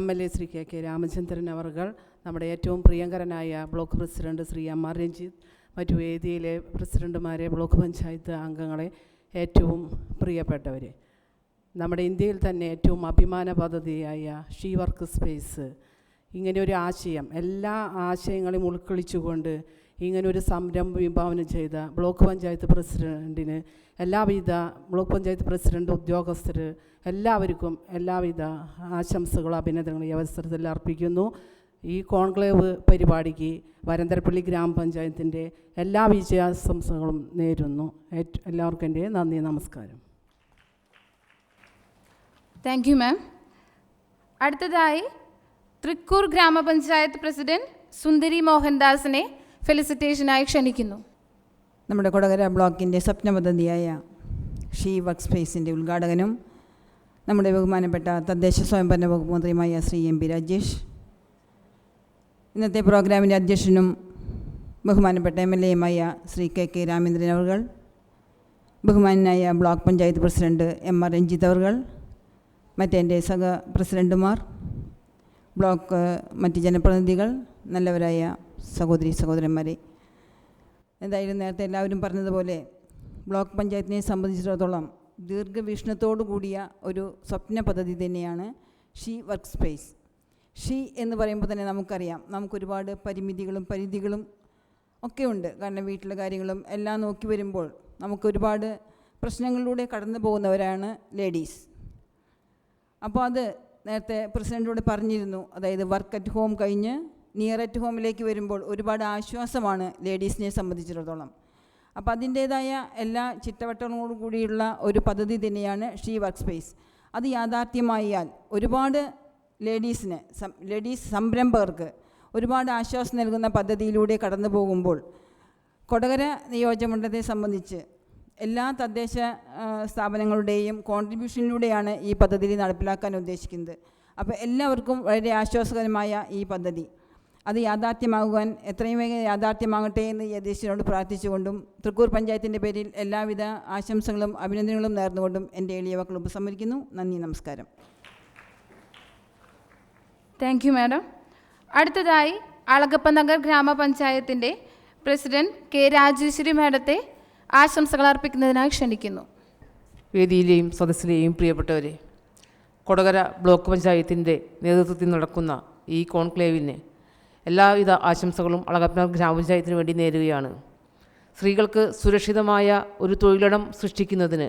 MLA ശ്രീ KK രാമചന്ദ്രൻ അവർകൾ, നമ്മുടെ ഏറ്റവും പ്രിയങ്കരനായ block president Shri MR Ranjith, മറ്റു വേദിയിലെ പ്രസിഡന്റുമാരെ, ബ്ലോക്ക് പഞ്ചായത്ത് അംഗങ്ങളെ, ഏറ്റവും പ്രിയപ്പെട്ടവർ, നമ്മുടെ ഇന്ത്യയിൽ തന്നെ ഏറ്റവും അഭിമാന പദ്ധതിയായ ഷീ വർക്ക് സ്പേസ്, ഇങ്ങനെയൊരു ആശയം, എല്ലാ ആശയങ്ങളെയും ഉൾക്കൊള്ളിച്ചുകൊണ്ട് ഇങ്ങനൊരു സംരംഭം വിഭാവനം ചെയ്ത ബ്ലോക്ക് പഞ്ചായത്ത് പ്രസിഡൻറ്റിന് എല്ലാവിധ ബ്ലോക്ക് പഞ്ചായത്ത് പ്രസിഡന്റ്, ഉദ്യോഗസ്ഥർ എല്ലാവർക്കും എല്ലാവിധ ആശംസകളും അഭിനന്ദനങ്ങളും ഈ അവസരത്തിൽ അർപ്പിക്കുന്നു. ഈ കോൺക്ലേവ് പരിപാടിക്ക് വരന്തരപ്പള്ളി ഗ്രാമപഞ്ചായത്തിൻ്റെ എല്ലാ വിജയാശംസകളും നേരുന്നു. എല്ലാവർക്കും എൻ്റെ നന്ദി, നമസ്കാരം. Thank you ma'am. അടുത്തതായി തൃക്കൂർ ഗ്രാമപഞ്ചായത്ത് പ്രസിഡന്റ് സുന്ദരി മോഹൻദാസിനെ ഫെലിസിറ്റേഷനായി ക്ഷണിക്കുന്നു. നമ്മുടെ കൊടകര ബ്ലോക്കിൻ്റെ സ്വപ്ന പദ്ധതിയായ ഷീ വർക്ക് സ്പേസിൻ്റെ ഉദ്ഘാടകനും നമ്മുടെ ബഹുമാനപ്പെട്ട തദ്ദേശ സ്വയംഭരണ വകുപ്പ് മന്ത്രിയുമായ ശ്രീ MP രാജേഷ്, ഇന്നത്തെ പ്രോഗ്രാമിൻ്റെ അധ്യക്ഷനും ബഹുമാനപ്പെട്ട MLAയുമായ ശ്രീ KK രാമേന്ദ്രൻ അവർ, ബഹുമാനായ block panchayat president MR Ranjith അവർ, മറ്റെൻ്റെ സഹ പ്രസിഡന്റുമാർ, ബ്ലോക്ക് മറ്റ് ജനപ്രതിനിധികൾ, നല്ലവരായ സഹോദരി സഹോദരന്മാരെ, എന്തായാലും നേരത്തെ എല്ലാവരും പറഞ്ഞതുപോലെ ബ്ലോക്ക് പഞ്ചായത്തിനെ സംബന്ധിച്ചിടത്തോളം ദീർഘവീക്ഷണത്തോടു കൂടിയ ഒരു സ്വപ്ന പദ്ധതി തന്നെയാണ് ഷീ വർക്ക് സ്പേസ്. ഷീ എന്ന് പറയുമ്പോൾ തന്നെ നമുക്കറിയാം, നമുക്കൊരുപാട് പരിമിതികളും പരിധികളും ഒക്കെ ഉണ്ട്. കാരണം വീട്ടിലെ കാര്യങ്ങളും എല്ലാം നോക്കി വരുമ്പോൾ നമുക്കൊരുപാട് പ്രശ്നങ്ങളിലൂടെ കടന്നു പോകുന്നവരാണ് ലേഡീസ്. അപ്പോൾ അത് നേരത്തെ പ്രസിഡൻറ്റോട് പറഞ്ഞിരുന്നു, അതായത് വർക്ക് അറ്റ് ഹോം കഴിഞ്ഞ് നിയർ അറ്റ് ഹോമിലേക്ക് വരുമ്പോൾ ഒരുപാട് ആശ്വാസമാണ് ലേഡീസിനെ സംബന്ധിച്ചിടത്തോളം. അപ്പോൾ അതിൻ്റേതായ എല്ലാ ചിട്ടവട്ടങ്ങളോടും കൂടിയുള്ള ഒരു പദ്ധതി തന്നെയാണ് ഷീ വർക്ക് സ്പേസ്. അത് യാഥാർത്ഥ്യമായാൽ ഒരുപാട് ലേഡീസ് സംരംഭകർക്ക് ഒരുപാട് ആശ്വാസം നൽകുന്ന പദ്ധതിയിലൂടെ കടന്നു പോകുമ്പോൾ കൊടകര നിയോജകമണ്ഡലത്തെ സംബന്ധിച്ച് എല്ലാ തദ്ദേശ സ്ഥാപനങ്ങളുടെയും കോൺട്രിബ്യൂഷനിലൂടെയാണ് ഈ പദ്ധതി നടപ്പിലാക്കാൻ ഉദ്ദേശിക്കുന്നത്. അപ്പോൾ എല്ലാവർക്കും വളരെ ആശ്വാസകരമായ ഈ പദ്ധതി അത് യാഥാർത്ഥ്യമാകുവാൻ എത്രയും വേഗം യാഥാർത്ഥ്യമാകട്ടെ എന്ന് യതീശ്വരനോട് പ്രാർത്ഥിച്ചുകൊണ്ടും തൃക്കൂർ പഞ്ചായത്തിൻ്റെ പേരിൽ എല്ലാവിധ ആശംസകളും അഭിനന്ദനങ്ങളും നേർന്നുകൊണ്ടും എൻ്റെ എളിയ വാക്കുകൾ ഉപസംഹരിക്കുന്നു. നന്ദി, നമസ്കാരം. Thank you madam. അടുത്തതായി അളഗപ്പനഗർ ഗ്രാമപഞ്ചായത്തിൻ്റെ പ്രസിഡന്റ് K രാജേശ്വരി മാഡത്തെ ആശംസകൾ അർപ്പിക്കുന്നതിനായി ക്ഷണിക്കുന്നു. വേദിയിലെയും സദസ്സിലെയും പ്രിയപ്പെട്ടവരെ, കൊടകര ബ്ലോക്ക് പഞ്ചായത്തിൻ്റെ നേതൃത്വത്തിൽ നടക്കുന്ന ഈ കോൺക്ലേവിന് എല്ലാവിധ ആശംസകളും അളഗപ്പനഗർ ഗ്രാമപഞ്ചായത്തിന് വേണ്ടി നേരുകയാണ്. സ്ത്രീകൾക്ക് സുരക്ഷിതമായ ഒരു തൊഴിലിടം സൃഷ്ടിക്കുന്നതിന്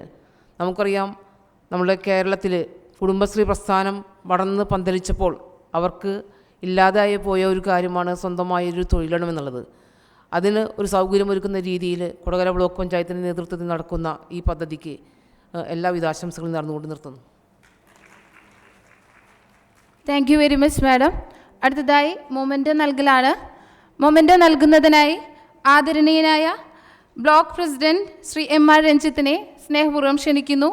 നമുക്കറിയാം, നമ്മുടെ കേരളത്തിൽ കുടുംബശ്രീ പ്രസ്ഥാനം വളർന്ന് പന്തലിച്ചപ്പോൾ അവർക്ക് ഇല്ലാതായി പോയ ഒരു കാര്യമാണ് സ്വന്തമായൊരു തൊഴിലിടം എന്നുള്ളത്. അതിന് ഒരു സൗകര്യമൊരുക്കുന്ന രീതിയിൽ കൊടകര ബ്ലോക്ക് പഞ്ചായത്തിൻ്റെ നേതൃത്വത്തിൽ നടക്കുന്ന ഈ പദ്ധതിക്ക് എല്ലാവിധ ആശംസകളും നടന്നുകൊണ്ട് നിർത്തുന്നു. Thank you very much madam. അടുത്തതായി മൊമെൻ്റോ നൽകലാണ്. മൊമെൻ്റോ നൽകുന്നതിനായി ആദരണീയനായ ബ്ലോക്ക് പ്രസിഡന്റ് ശ്രീ MR രഞ്ജിത്തിനെ സ്നേഹപൂർവ്വം ക്ഷണിക്കുന്നു.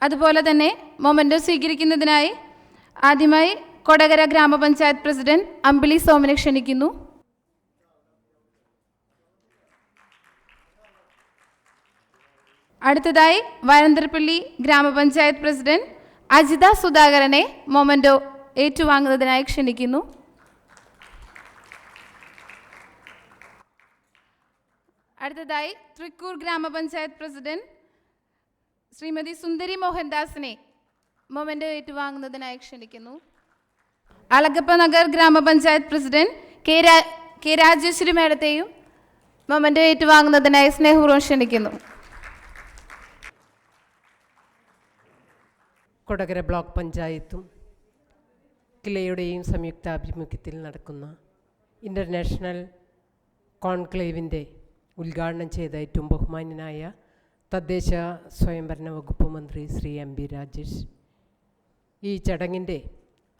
അതുപോലെ തന്നെ മൊമെൻ്റോ സ്വീകരിക്കുന്നതിനായി ആദ്യമായി കൊടകര ഗ്രാമപഞ്ചായത്ത് പ്രസിഡന്റ് അമ്പിളി സോമനെ ക്ഷണിക്കുന്നു. അടുത്തതായി വരന്തരപ്പള്ളി ഗ്രാമപഞ്ചായത്ത് പ്രസിഡന്റ് അജിത സുധാകരനെ മൊമെൻ്റോ ഏറ്റുവാങ്ങുന്നതിനായി ക്ഷണിക്കുന്നു. അടുത്തതായി തൃക്കൂർ ഗ്രാമപഞ്ചായത്ത് പ്രസിഡന്റ് ശ്രീമതി സുന്ദരി മോഹൻദാസിനെ മൊമെന്റ് ഏറ്റുവാങ്ങുന്നതിനായി ക്ഷണിക്കുന്നു. അളഗപ്പ നഗർ ഗ്രാമപഞ്ചായത്ത് പ്രസിഡന്റ് കെ രാജേശ്വരി മേഡത്തെയും മൊമെന്റ് ഏറ്റുവാങ്ങുന്നതിനായി സ്നേഹപൂർവ്വം ക്ഷണിക്കുന്നു. കൊടകര ബ്ലോക്ക് പഞ്ചായത്തും കിലയുടെയും സംയുക്താഭിമുഖ്യത്തിൽ നടക്കുന്ന ഇൻ്റർനാഷണൽ കോൺക്ലേവിൻ്റെ ഉദ്ഘാടനം ചെയ്ത ഏറ്റവും ബഹുമാന്യനായ തദ്ദേശ സ്വയംഭരണ വകുപ്പ് മന്ത്രി ശ്രീ എം.ബി. രാജേഷ്, ഈ ചടങ്ങിൻ്റെ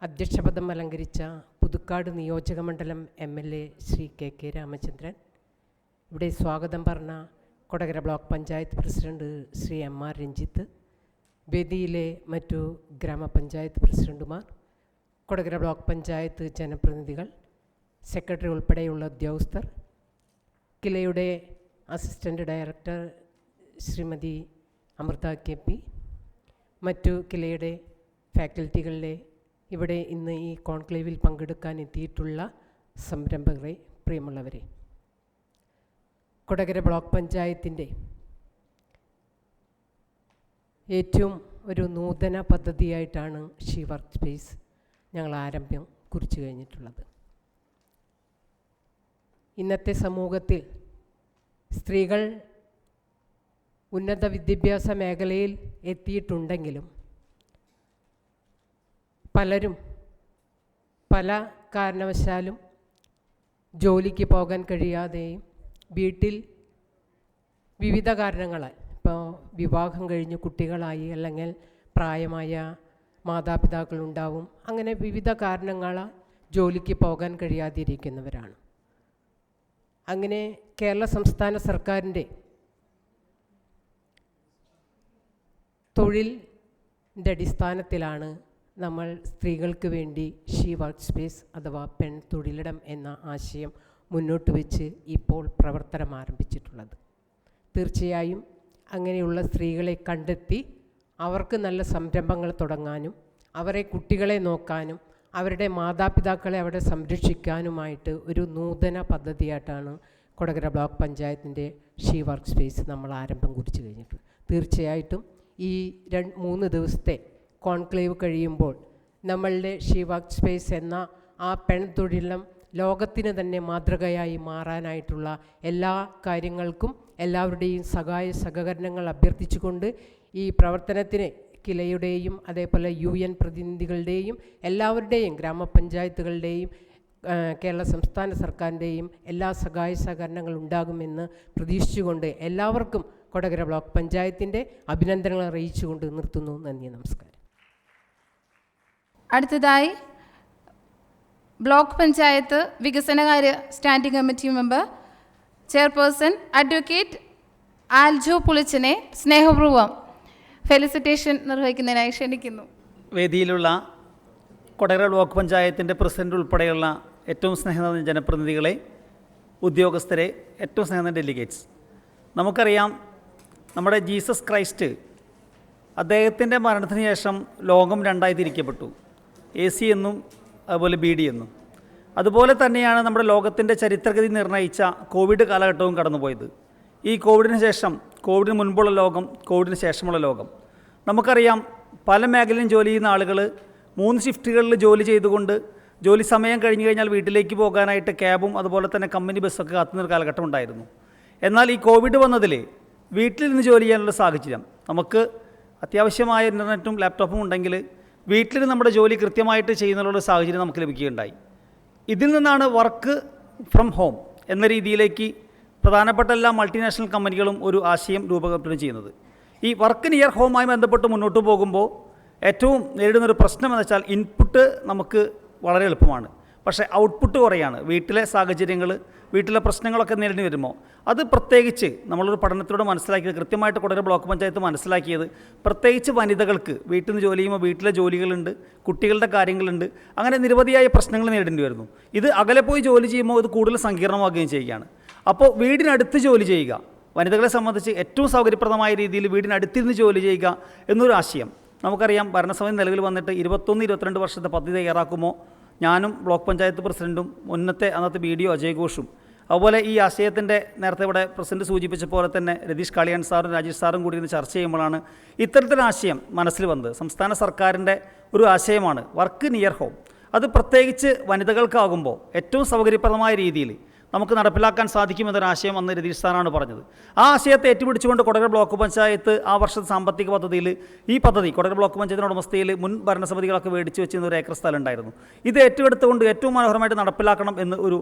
അധ്യക്ഷപദം അലങ്കരിച്ച പുതുക്കാട് നിയോജകമണ്ഡലം MLA ശ്രീ കെ രാമചന്ദ്രൻ, ഇവിടെ സ്വാഗതം പറഞ്ഞ Kodakara block panchayat president Shri M.R. Ranjith, വേദിയിലെ മറ്റു ഗ്രാമപഞ്ചായത്ത് പ്രസിഡന്റുമാർ, കൊടകര ബ്ലോക്ക് പഞ്ചായത്ത് ജനപ്രതിനിധികൾ, സെക്രട്ടറി ഉൾപ്പെടെയുള്ള ഉദ്യോഗസ്ഥർ, കിലയുടെ assistant director Shrimati Amrita KP, മറ്റു കിലയുടെ ഫാക്കൽറ്റികളിലെ ഇവിടെ ഇന്ന് ഈ കോൺക്ലേവിൽ പങ്കെടുക്കാൻ എത്തിയിട്ടുള്ള സംരംഭകരെ, പ്രിയമുള്ളവരെ, കൊടകര ബ്ലോക്ക് പഞ്ചായത്തിൻ്റെ ഏറ്റവും ഒരു നൂതന പദ്ധതിയായിട്ടാണ് ഷീ വർക്ക് സ്പേസ് ഞങ്ങൾ ആരംഭം കുറിച്ചു കഴിഞ്ഞിട്ടുള്ളത്. ഇന്നത്തെ സമൂഹത്തിൽ സ്ത്രീകൾ ഉന്നത വിദ്യാഭ്യാസ മേഖലയിൽ എത്തിയിട്ടുണ്ടെങ്കിലും പലരും പല കാരണവശാലും ജോലിക്ക് പോകാൻ കഴിയാതെയും വീട്ടിൽ വിവിധ കാരണങ്ങളാൽ, ഇപ്പോൾ വിവാഹം കഴിഞ്ഞ് കുട്ടികളായി അല്ലെങ്കിൽ പ്രായമായ മാതാപിതാക്കളുണ്ടാവും, അങ്ങനെ വിവിധ കാരണങ്ങളാൽ ജോലിക്ക് പോകാൻ കഴിയാതിരിക്കുന്നവരാണ്. അങ്ങനെ കേരള സംസ്ഥാന സർക്കാരിൻ്റെ തൊഴിലിൻ്റെ അടിസ്ഥാനത്തിലാണ് നമ്മൾ സ്ത്രീകൾക്ക് വേണ്ടി ഷീ വർക്ക് സ്പേസ് അഥവാ പെൺ തൊഴിലിടം എന്ന ആശയം മുന്നോട്ട് വെച്ച് ഇപ്പോൾ പ്രവർത്തനം ആരംഭിച്ചിട്ടുള്ളത്. തീർച്ചയായും അങ്ങനെയുള്ള സ്ത്രീകളെ കണ്ടെത്തി അവർക്ക് നല്ല സംരംഭങ്ങൾ തുടങ്ങാനും അവരെ കുട്ടികളെ നോക്കാനും അവരുടെ മാതാപിതാക്കളെ അവിടെ സംരക്ഷിക്കാനുമായിട്ട് ഒരു നൂതന പദ്ധതിയായിട്ടാണ് കൊടകര ബ്ലോക്ക് പഞ്ചായത്തിൻ്റെ ഷീ വർക്ക് സ്പേസ് നമ്മൾ ആരംഭം കുറിച്ച് കഴിഞ്ഞിട്ടുണ്ട്. തീർച്ചയായിട്ടും ഈ 3 ദിവസത്തെ കോൺക്ലേവ് കഴിയുമ്പോൾ നമ്മളുടെ ഷീ വർക്ക് സ്പേസ് എന്ന ആ പെൺ തൊഴിലിടം ലോകത്തിന് തന്നെ മാതൃകയായി മാറാനായിട്ടുള്ള എല്ലാ കാര്യങ്ങൾക്കും എല്ലാവരുടെയും സഹകരണങ്ങൾ അഭ്യർത്ഥിച്ചുകൊണ്ട് ഈ പ്രവർത്തനത്തിന് കിലയുടെയും അതേപോലെ UN പ്രതിനിധികളുടെയും എല്ലാവരുടെയും ഗ്രാമപഞ്ചായത്തുകളുടെയും കേരള സംസ്ഥാന സർക്കാരിൻ്റെയും എല്ലാ സഹകരണങ്ങൾ ഉണ്ടാകുമെന്ന് പ്രതീക്ഷിച്ചുകൊണ്ട് എല്ലാവർക്കും കൊടകര ബ്ലോക്ക് പഞ്ചായത്തിൻ്റെ അഭിനന്ദനങ്ങൾ അറിയിച്ചുകൊണ്ട് നിർത്തുന്നു. നന്ദി, നമസ്കാരം. അടുത്തതായി ബ്ലോക്ക് പഞ്ചായത്ത് വികസനകാര്യ standing committee member chairperson advocate Aljo പുളിച്ചനെ സ്നേഹപൂർവ്വം ഫെലിസിറ്റേഷൻ നിർവഹിക്കുന്നതിനായി ക്ഷണിക്കുന്നു. വേദിയിലുള്ള കൊടകര ബ്ലോക്ക് പഞ്ചായത്തിൻ്റെ പ്രസിഡന്റ് ഉൾപ്പെടെയുള്ള ഏറ്റവും സ്നേഹനിറഞ്ഞ ജനപ്രതിനിധികളെ, ഉദ്യോഗസ്ഥരെ, ഏറ്റവും സ്നേഹനിറഞ്ഞ ഡെലിഗേറ്റ്സ്, നമുക്കറിയാം നമ്മുടെ ജീസസ് ക്രൈസ്റ്റ് അദ്ദേഹത്തിൻ്റെ മരണത്തിന് ശേഷം ലോകം 2ആയി തിരിക്കപ്പെട്ടു, AC എന്നും അതുപോലെ BD എന്നും. അതുപോലെ തന്നെയാണ് നമ്മുടെ ലോകത്തിൻ്റെ ചരിത്രഗതി നിർണ്ണയിച്ച കോവിഡ് കാലഘട്ടവും കടന്നുപോയത്. ഈ കോവിഡിന് ശേഷം, കോവിഡിന് മുൻപുള്ള ലോകം, കോവിഡിന് ശേഷമുള്ള ലോകം, നമുക്കറിയാം പല മേഖലയിലും ജോലി ചെയ്യുന്ന ആളുകൾ 3 ഷിഫ്റ്റുകളിൽ ജോലി ചെയ്തുകൊണ്ട് ജോലി സമയം കഴിഞ്ഞ് കഴിഞ്ഞാൽ വീട്ടിലേക്ക് പോകാനായിട്ട് ക്യാബും അതുപോലെ തന്നെ കമ്പനി ബസ്സൊക്കെ കാത്തുന്നൊരു കാലഘട്ടം ഉണ്ടായിരുന്നു. എന്നാൽ ഈ കോവിഡ് വന്നതിൽ വീട്ടിൽ നിന്ന് ജോലി ചെയ്യാനുള്ള സാഹചര്യം, നമുക്ക് അത്യാവശ്യമായ ഇൻ്റർനെറ്റും ലാപ്ടോപ്പും ഉണ്ടെങ്കിൽ വീട്ടിൽ നമ്മുടെ ജോലി കൃത്യമായിട്ട് ചെയ്യുന്നതിനുള്ള സാഹചര്യം നമുക്ക് ലഭിക്കുകയുണ്ടായി. ഇതിൽ നിന്നാണ് വർക്ക് ഫ്രം ഹോം എന്ന രീതിയിലേക്ക് പ്രധാനപ്പെട്ട എല്ലാ മൾട്ടിനാഷണൽ കമ്പനികളും ഒരു ആശയം രൂപകൽപ്പന ചെയ്യുന്നത്. ഈ വർക്ക് നിയർ ഹോമായി ബന്ധപ്പെട്ട് മുന്നോട്ട് പോകുമ്പോൾ ഏറ്റവും നേരിടുന്നൊരു പ്രശ്നം എന്ന് വെച്ചാൽ ഇൻപുട്ട് നമുക്ക് വളരെ എളുപ്പമാണ്, പക്ഷേ ഔട്ട്പുട്ട് കുറയാണ്. വീട്ടിലെ സാഹചര്യങ്ങൾ, വീട്ടിലെ പ്രശ്നങ്ങളൊക്കെ നേരിടേണ്ടി വരുമ്പോൾ അത് പ്രത്യേകിച്ച് നമ്മളൊരു പഠനത്തിലൂടെ മനസ്സിലാക്കിയത്, കൃത്യമായിട്ട് കൊടകര ബ്ലോക്ക് പഞ്ചായത്ത് മനസ്സിലാക്കിയത്, പ്രത്യേകിച്ച് വനിതകൾക്ക് വീട്ടിൽ നിന്ന് ജോലി ചെയ്യുമ്പോൾ വീട്ടിലെ ജോലികളുണ്ട്, കുട്ടികളുടെ കാര്യങ്ങളുണ്ട്, അങ്ങനെ നിരവധിയായ പ്രശ്നങ്ങൾ നേരിടേണ്ടി വരുന്നു. ഇത് അകലെ പോയി ജോലി ചെയ്യുമ്പോൾ ഇത് കൂടുതൽ സങ്കീർണമാകുകയും ചെയ്യുകയാണ്. അപ്പോൾ വീടിനടുത്ത് ജോലി ചെയ്യുക, വനിതകളെ സംബന്ധിച്ച് ഏറ്റവും സൗകര്യപ്രദമായ രീതിയിൽ വീടിനടുത്തിരുന്ന് ജോലി ചെയ്യുക എന്നൊരു ആശയം നമുക്കറിയാം. ഭരണസമിതി നിലവിൽ വന്നിട്ട് 21-22 വർഷത്തെ പദ്ധതി തയ്യാറാക്കുമ്പോൾ ഞാനും ബ്ലോക്ക് പഞ്ചായത്ത് പ്രസിഡൻറ്റും അന്നത്തെ BDO അജയ് ഘോഷും അതുപോലെ ഈ ആശയത്തിൻ്റെ നേരത്തെ ഇവിടെ പ്രസിഡന്റ് സൂചിപ്പിച്ച പോലെ തന്നെ രതീഷ് കാളിയാൻ സാറും രാജേഷ് സാറും കൂടി ഇന്ന് ചർച്ച ചെയ്യുമ്പോഴാണ് ഇത്തരത്തിലൊരു ആശയം മനസ്സിൽ വന്നത്. സംസ്ഥാന സർക്കാരിൻ്റെ ഒരു ആശയമാണ് വർക്ക് നിയർ ഹോം. അത് പ്രത്യേകിച്ച് വനിതകൾക്കാകുമ്പോൾ ഏറ്റവും സൗകര്യപ്രദമായ രീതിയിൽ നമുക്ക് നടപ്പിലാക്കാൻ സാധിക്കുമെന്നൊരാശയം അന്ന് രതീഷ് സാറാണ് പറഞ്ഞത്. ആ ആശയത്തെ ഏറ്റുപിടിച്ചുകൊണ്ട് കൊടകര ബ്ലോക്ക് പഞ്ചായത്ത് ആ വർഷത്തെ സാമ്പത്തിക പദ്ധതിയിൽ ഈ പദ്ധതി കൊടകര ബ്ലോക്ക് പഞ്ചായത്തിൻ്റെ ഉടമസ്ഥയിൽ മുൻ ഭരണസമിതികളൊക്കെ മേടിച്ച് വെച്ചിരുന്ന ഒരു ഏക്കർ സ്ഥലം ഉണ്ടായിരുന്നു. ഇത് ഏറ്റെടുത്തുകൊണ്ട് ഏറ്റവും മനോഹരമായിട്ട് നടപ്പിലാക്കണം എന്ന് ഒരു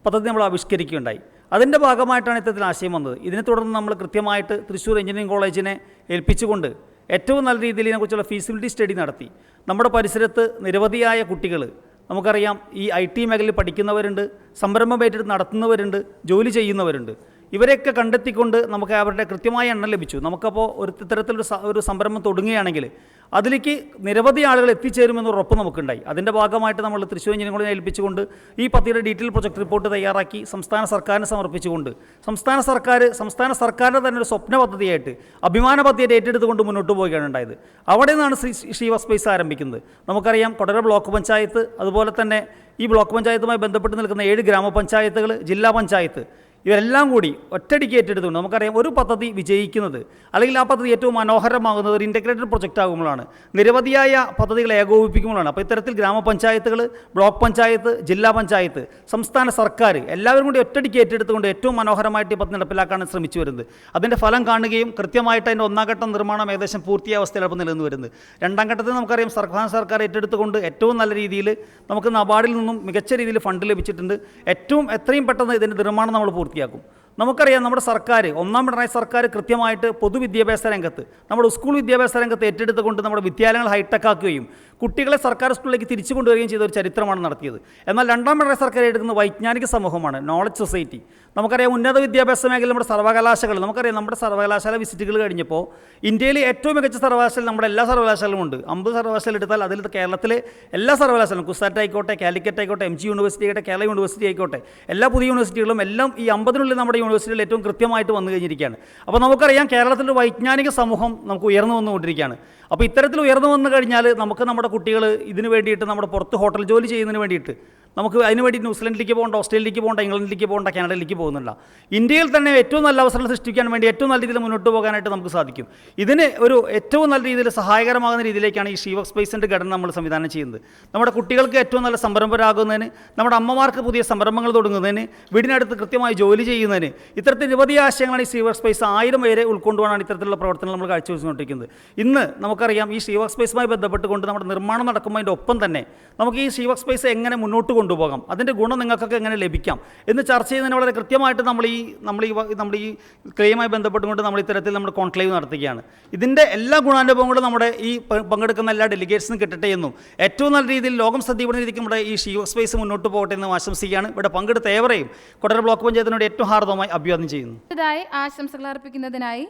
പദ്ധതി നമ്മൾ ആവിഷ്കരിക്കുകയുണ്ടായി. അതിൻ്റെ ഭാഗമായിട്ടാണ് ഇത്തരത്തിൽ ആശയം വന്നത്. ഇതിനെ തുടർന്ന് നമ്മൾ കൃത്യമായിട്ട് തൃശ്ശൂർ എഞ്ചിനീയറിംഗ് കോളേജിനെ ഏൽപ്പിച്ചുകൊണ്ട് ഏറ്റവും നല്ല രീതിയിൽ ഇതിനെക്കുറിച്ചുള്ള ഫീസിബിലിറ്റി സ്റ്റഡി നടത്തി. നമ്മുടെ പരിസരത്ത് നിരവധിയായ കുട്ടികൾ നമുക്കറിയാം ഈ IT മേഖലയിൽ പഠിക്കുന്നവരുണ്ട്, സംരംഭം ഏറ്റെടുത്ത് നടത്തുന്നവരുണ്ട്, ജോലി ചെയ്യുന്നവരുണ്ട്. ഇവരെയൊക്കെ കണ്ടെത്തിക്കൊണ്ട് നമുക്ക് അവരുടെ കൃത്യമായ എണ്ണം ലഭിച്ചു. നമുക്കപ്പോൾ ഒരു സംരംഭം തുടങ്ങുകയാണെങ്കിൽ അതിലേക്ക് നിരവധി ആളുകൾ എത്തിച്ചേരുമെന്നൊരു ഉറപ്പ് നമുക്കുണ്ടായി. അതിൻ്റെ ഭാഗമായിട്ട് നമ്മൾ തൃശ്ശൂർ എഞ്ചിനീയറിംഗ് കോളേജിനെ ഏൽപ്പിച്ചുകൊണ്ട് ഈ പദ്ധതിയുടെ ഡീറ്റെയിൽ പ്രൊജക്ട് റിപ്പോർട്ട് തയ്യാറാക്കി സംസ്ഥാന സർക്കാരിന് സമർപ്പിച്ചുകൊണ്ട് സംസ്ഥാന സർക്കാരിൻ്റെ തന്നെ ഒരു സ്വപ്ന പദ്ധതിയായിട്ട് അഭിമാന പദ്ധതിയായിട്ട് ഏറ്റെടുത്തുകൊണ്ട് മുന്നോട്ട് പോവുകയാണ് ഉണ്ടായത്. അവിടെ നിന്നാണ് ശ്രീ വർക്ക് സ്പേസ് ആരംഭിക്കുന്നത്. നമുക്കറിയാം കൊടകര ബ്ലോക്ക് പഞ്ചായത്ത്, അതുപോലെ തന്നെ ഈ ബ്ലോക്ക് പഞ്ചായത്തുമായി ബന്ധപ്പെട്ട് നിൽക്കുന്ന 7 ഗ്രാമപഞ്ചായത്തുകൾ, ജില്ലാ പഞ്ചായത്ത്, ഇവരെല്ലാം കൂടി ഒറ്റയടിക്ക് ഏറ്റെടുത്തുകൊണ്ട് നമുക്കറിയാം ഒരു പദ്ധതി വിജയിക്കുന്നത് അല്ലെങ്കിൽ ആ പദ്ധതി ഏറ്റവും മനോഹരമാകുന്നത് ഒരു ഇൻ്റഗ്രേറ്റഡ് പ്രൊജക്റ്റ് ആകുമ്പോഴാണ്, നിരവധിയായ പദ്ധതികളെ ഏകോപിപ്പിക്കുമ്പോഴാണ്. അപ്പോൾ ഇത്തരത്തിൽ ഗ്രാമപഞ്ചായത്തുകൾ, ബ്ലോക്ക് പഞ്ചായത്ത്, ജില്ലാ പഞ്ചായത്ത്, സംസ്ഥാന സർക്കാർ എല്ലാവരും കൂടി ഒറ്റയടിക്ക് ഏറ്റെടുത്തുകൊണ്ട് ഏറ്റവും മനോഹരമായിട്ട് ഈ പദ്ധതി നടപ്പിലാക്കാൻ ശ്രമിച്ചു വരുന്നത്. അതിൻ്റെ ഫലം കാണുകയും കൃത്യമായിട്ട് അതിൻ്റെ 1ാം ഘട്ടം നിർമ്മാണം ഏകദേശം പൂർത്തിയായ അവസ്ഥയിലാണ് നിലനിന്ന് വരുന്നത്. 2ാം ഘട്ടത്തിൽ നമുക്കറിയാം സർക്കാർ ഏറ്റെടുത്തുകൊണ്ട് ഏറ്റവും നല്ല രീതിയിൽ നമുക്ക് നബാർഡിൽ നിന്നും മികച്ച രീതിയിൽ ഫണ്ട് ലഭിച്ചിട്ടുണ്ട്. എത്രയും പെട്ടെന്ന് ഇതിൻ്റെ നിർമ്മാണം നമ്മൾ പൂർത്തിയാക്കും. നമുക്കറിയാം നമ്മുടെ സർക്കാർ, 1ാം പിണറായി സർക്കാർ കൃത്യമായിട്ട് പൊതുവിദ്യാഭ്യാസ രംഗത്ത്, നമ്മുടെ സ്കൂൾ വിദ്യാഭ്യാസ രംഗത്ത് ഏറ്റെടുത്തുകൊണ്ട് നമ്മുടെ വിദ്യാലയങ്ങൾ ഹൈടെക് ആക്കുകയും കുട്ടികളെ സർക്കാർ സ്കൂളിലേക്ക് തിരിച്ചു കൊണ്ടുവരികയും ചെയ്ത ഒരു ചരിത്രമാണ് നടത്തിയത്. എന്നാൽ 2ാം പിണറായി സർക്കാർ എടുക്കുന്ന വൈജ്ഞാനിക സമൂഹമാണ്, നോളജ് സൊസൈറ്റി. നമുക്കറിയാം ഉന്നത വിദ്യാഭ്യാസ മേഖലയിൽ നമ്മുടെ സർവകലാശാലകൾ, നമുക്കറിയാം നമ്മുടെ സർവകലാശാല വിസിറ്റുകൾ കഴിഞ്ഞപ്പോൾ ഇന്ത്യയിൽ ഏറ്റവും മികച്ച സർവകലാശാല നമ്മുടെ എല്ലാ സർവകലാശാലകളും ഉണ്ട്. 50 സർവകലാശാല എടുത്താൽ അതിൽ കേരളത്തിലെ എല്ലാ സർവകലാശാലകളും, കുസാറ്റ് ആയിക്കോട്ടെ, കാലിക്കറ്റ് ആയിക്കോട്ടെ, MG യൂണിവേഴ്സിറ്റി ആയിക്കോട്ടെ, കേരള യൂണിവേഴ്സിറ്റി ആയിക്കോട്ടെ, എല്ലാ പുതിയ യൂണിവേഴ്സിറ്റികളും എല്ലാം ഈ 50-നുള്ളിൽ നമ്മുടെ യൂണിവേഴ്സിറ്റികൾ ഏറ്റവും കൃത്യമായിട്ട് വന്നു കഴിഞ്ഞിരിക്കുകയാണ്. അപ്പോൾ നമുക്കറിയാം കേരളത്തിൻ്റെ വൈജ്ഞാനിക സമൂഹം നമുക്ക് ഉയർന്നു വന്നുകൊണ്ടിരിക്കുകയാണ്. അപ്പോൾ ഇത്തരത്തിൽ ഉയർന്നു വന്നു കഴിഞ്ഞാൽ നമുക്ക് നമ്മുടെ കുട്ടികൾ ഇതിന് വേണ്ടിയിട്ട് നമ്മുടെ പുറത്ത് ഹോട്ടൽ ജോലി ചെയ്യുന്നതിന് വേണ്ടിയിട്ട് നമുക്ക് അതിനുവേണ്ടി ന്യൂസിലൻഡിലേക്ക് പോകേണ്ട, ഓസ്ട്രേലിയയിലേക്ക് പോകേണ്ട, ഇംഗ്ലണ്ടിലേക്ക് പോകേണ്ട, കാനഡയിലേക്ക് പോകുന്നില്ല. ഇന്ത്യയിൽ തന്നെ ഏറ്റവും നല്ല അവസരങ്ങൾ സൃഷ്ടിക്കാൻ വേണ്ടി ഏറ്റവും നല്ല രീതിയിൽ മുന്നോട്ട് പോകാനായിട്ട് നമുക്ക് സാധിക്കും. ഇതിന് ഒരു ഏറ്റവും നല്ല രീതിയിൽ സഹായകരമാകുന്ന രീതിയിലേക്കാണ് ഈ വർക്ക് സ്പേസിൻ്റെ ഘടന നമ്മൾ സംവിധാനം ചെയ്യുന്നത്. നമ്മുടെ കുട്ടികൾക്ക് ഏറ്റവും നല്ല സംരംഭരാകുന്നതിന്, നമ്മുടെ അമ്മമാർക്ക് പുതിയ സംരംഭങ്ങൾ തുടങ്ങുന്നതിന്, വീടിനടുത്ത് കൃത്യമായി ജോലി ചെയ്യുന്നതിന്, ഇത്തരത്തിൽ നിരവധി ആശയങ്ങളാണ് ഈ വർക്ക് സ്പേസ് 1000 പേരെ ഉൾക്കൊണ്ടുകൊണ്ടാണ് ഇത്തരത്തിലുള്ള പ്രവർത്തനങ്ങൾ നമ്മൾ കാഴ്ചവെച്ചുകൊണ്ടിരിക്കുന്നത്. ഇന്ന് നമുക്കറിയാം ഈ വർക്ക് സ്പേസുമായി ബന്ധപ്പെട്ടുകൊണ്ട് നമ്മുടെ നിർമ്മാണം നടക്കുമ്പോൾ ഒപ്പം തന്നെ നമുക്ക് ഈ വർക്ക് സ്പേസ് എങ്ങനെ മുന്നോട്ട് കൊണ്ടുപോകാം, അതിൻ്റെ ഗുണം നിങ്ങൾക്കൊക്കെ എങ്ങനെ ലഭിക്കാം എന്ന് ചർച്ച ചെയ്യുന്നതിന് വളരെ കൃത്യമായിട്ട് നമ്മൾ ഈ ക്ലെയിമായി ബന്ധപ്പെട്ടുകൊണ്ട് നമ്മൾ ഇത്തരത്തിൽ നമ്മൾ കോൺക്ലേവ് നടത്തുകയാണ്. ഇതിൻ്റെ എല്ലാ ഗുണാനുഭവങ്ങളും നമ്മുടെ ഈ പങ്കെടുക്കുന്ന എല്ലാ ഡെലിഗേറ്റ്സിനും കിട്ടട്ടെ എന്നും ഏറ്റവും നല്ല രീതിയിൽ ലോകം ശ്രദ്ധിക്കുന്ന രീതിക്ക് നമ്മുടെ ഈ വർക്ക് സ്പേസ് മുന്നോട്ട് പോകട്ടെ എന്നും ആശംസിക്കുകയാണ്. ഇവിടെ പങ്കെടുത്ത ഏവരെയും കൊടകര ബ്ലോക്ക് പഞ്ചായത്തിനോട് ഏറ്റവും ഹാർദവമായി അഭിവാദ്യം ചെയ്യുന്നു. ആശംസകൾ അർപ്പിക്കുന്നതിനായി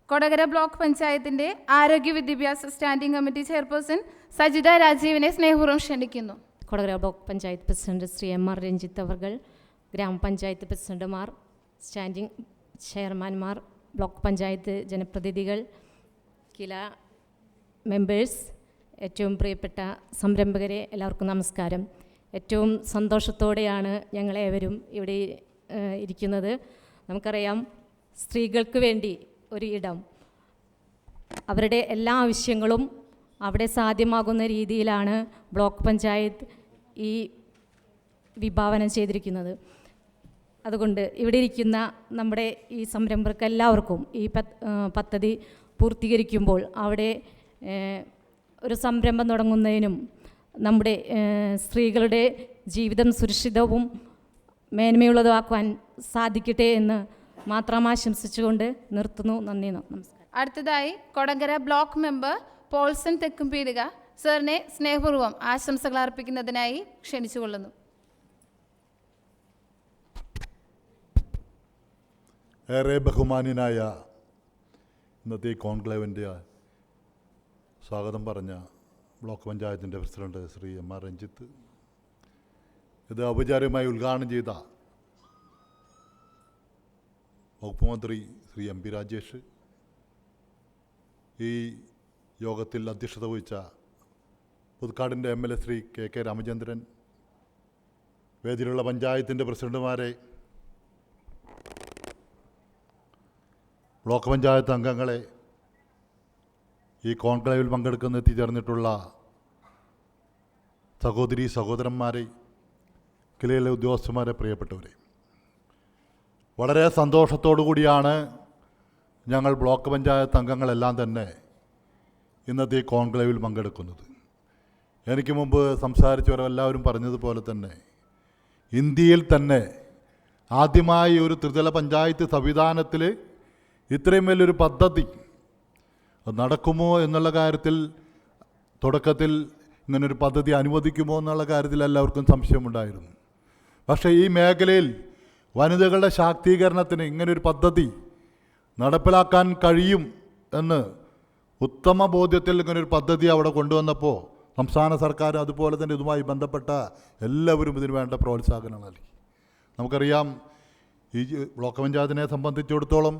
കൊടകര ബ്ലോക്ക് പഞ്ചായത്തിന്റെ ആരോഗ്യ വിദ്യാഭ്യാസ സ്റ്റാൻഡിംഗ് കമ്മിറ്റി ചെയർപേഴ്സൺ സജിത രാജീവിനെ സ്നേഹപൂർവ്വം ക്ഷണിക്കുന്നു. Kodakara block panchayat president Shri MR Ranjith അവർ, ഗ്രാമപഞ്ചായത്ത് പ്രസിഡന്റുമാർ, സ്റ്റാൻഡിംഗ് ചെയർമാൻമാർ, ബ്ലോക്ക് പഞ്ചായത്ത് ജനപ്രതിനിധികൾ, കില മെമ്പേഴ്സ്, ഏറ്റവും പ്രിയപ്പെട്ട സംരംഭകരെ, എല്ലാവർക്കും നമസ്കാരം. ഏറ്റവും സന്തോഷത്തോടെയാണ് ഞങ്ങളേവരും ഇവിടെ ഇരിക്കുന്നത്. നമുക്കറിയാം സ്ത്രീകൾക്ക് വേണ്ടി ഒരു ഇടം, അവരുടെ എല്ലാ ആവശ്യങ്ങളും അവിടെ സാധ്യമാകുന്ന രീതിയിലാണ് ബ്ലോക്ക് പഞ്ചായത്ത് ഈ വിഭാവനം ചെയ്തിരിക്കുന്നത്. അതുകൊണ്ട് ഇവിടെ ഇരിക്കുന്ന നമ്മുടെ ഈ സംരംഭകർക്ക് എല്ലാവർക്കും ഈ പദ്ധതി പൂർത്തീകരിക്കുമ്പോൾ അവിടെ ഒരു സംരംഭം തുടങ്ങുന്നതിനും നമ്മുടെ സ്ത്രീകളുടെ ജീവിതം സുരക്ഷിതവും മേന്മയുള്ളതാക്കുവാൻ സാധിക്കട്ടെ എന്ന് മാത്രം ആശംസിച്ചുകൊണ്ട് നിർത്തുന്നു. നന്ദി, നമസ്കാരം. അടുത്തതായി കൊടകര ബ്ലോക്ക് മെമ്പർ പോൾസൺ തെക്കുംപീടിക സാറിനെ സ്നേഹപൂർവ്വം ആശംസകൾ അർപ്പിക്കുന്നതിനായി ക്ഷണിച്ചുകൊള്ളുന്നു. ഏറെ ബഹുമാന്യനായ ഇന്നത്തെ ഈ കോൺക്ലേവിൻ്റെ സ്വാഗതം പറഞ്ഞ ബ്ലോക്ക് പഞ്ചായത്തിൻ്റെ പ്രസിഡന്റ് ശ്രീ MR രഞ്ജിത്ത്, ഇത് ഔപചാരികമായി ഉദ്ഘാടനം ചെയ്ത വകുപ്പ് മന്ത്രി ശ്രീ MP രാജേഷ്, ഈ യോഗത്തിൽ അധ്യക്ഷത വഹിച്ച പുതുക്കാടിൻ്റെ MLA ശ്രീ KK രാമചന്ദ്രൻ, വേദിയിലുള്ള പഞ്ചായത്തിൻ്റെ പ്രസിഡന്റുമാരെ, ബ്ലോക്ക് പഞ്ചായത്ത് അംഗങ്ങളെ, ഈ കോൺക്ലേവിൽ പങ്കെടുക്കുന്ന എത്തിച്ചേർന്നിട്ടുള്ള സഹോദരി സഹോദരന്മാരെ, കിലയിലെ ഉദ്യോഗസ്ഥന്മാരെ, പ്രിയപ്പെട്ടവരെ, വളരെ സന്തോഷത്തോടു കൂടിയാണ് ഞങ്ങൾ ബ്ലോക്ക് പഞ്ചായത്ത് അംഗങ്ങളെല്ലാം തന്നെ ഇന്നത്തെ ഈ കോൺക്ലേവിൽ പങ്കെടുക്കുന്നത്. എനിക്ക് മുമ്പ് സംസാരിച്ചവരെല്ലാവരും പറഞ്ഞതുപോലെ തന്നെ ഇന്ത്യയിൽ തന്നെ ആദ്യമായി ഒരു ത്രിതല പഞ്ചായത്ത് സംവിധാനത്തിൽ ഇത്രയും വലിയൊരു പദ്ധതി നടക്കുമോ എന്നുള്ള കാര്യത്തിൽ, തുടക്കത്തിൽ ഇങ്ങനൊരു പദ്ധതി അനുവദിക്കുമോ എന്നുള്ള കാര്യത്തിൽ എല്ലാവർക്കും സംശയമുണ്ടായിരുന്നു. പക്ഷേ ഈ മേഖലയിൽ വനിതകളുടെ ശാക്തീകരണത്തിന് ഇങ്ങനൊരു പദ്ധതി നടപ്പിലാക്കാൻ കഴിയും എന്ന് ഉത്തമ ബോധ്യത്തിൽ ഇങ്ങനൊരു പദ്ധതി അവിടെ കൊണ്ടുവന്നപ്പോൾ സംസ്ഥാന സർക്കാർ അതുപോലെ തന്നെ ഇതുമായി ബന്ധപ്പെട്ട എല്ലാവരും ഇതിന് വേണ്ട പ്രോത്സാഹനം നൽകി. നമുക്കറിയാം, ഈ ബ്ലോക്ക് പഞ്ചായത്തിനെ സംബന്ധിച്ചിടത്തോളം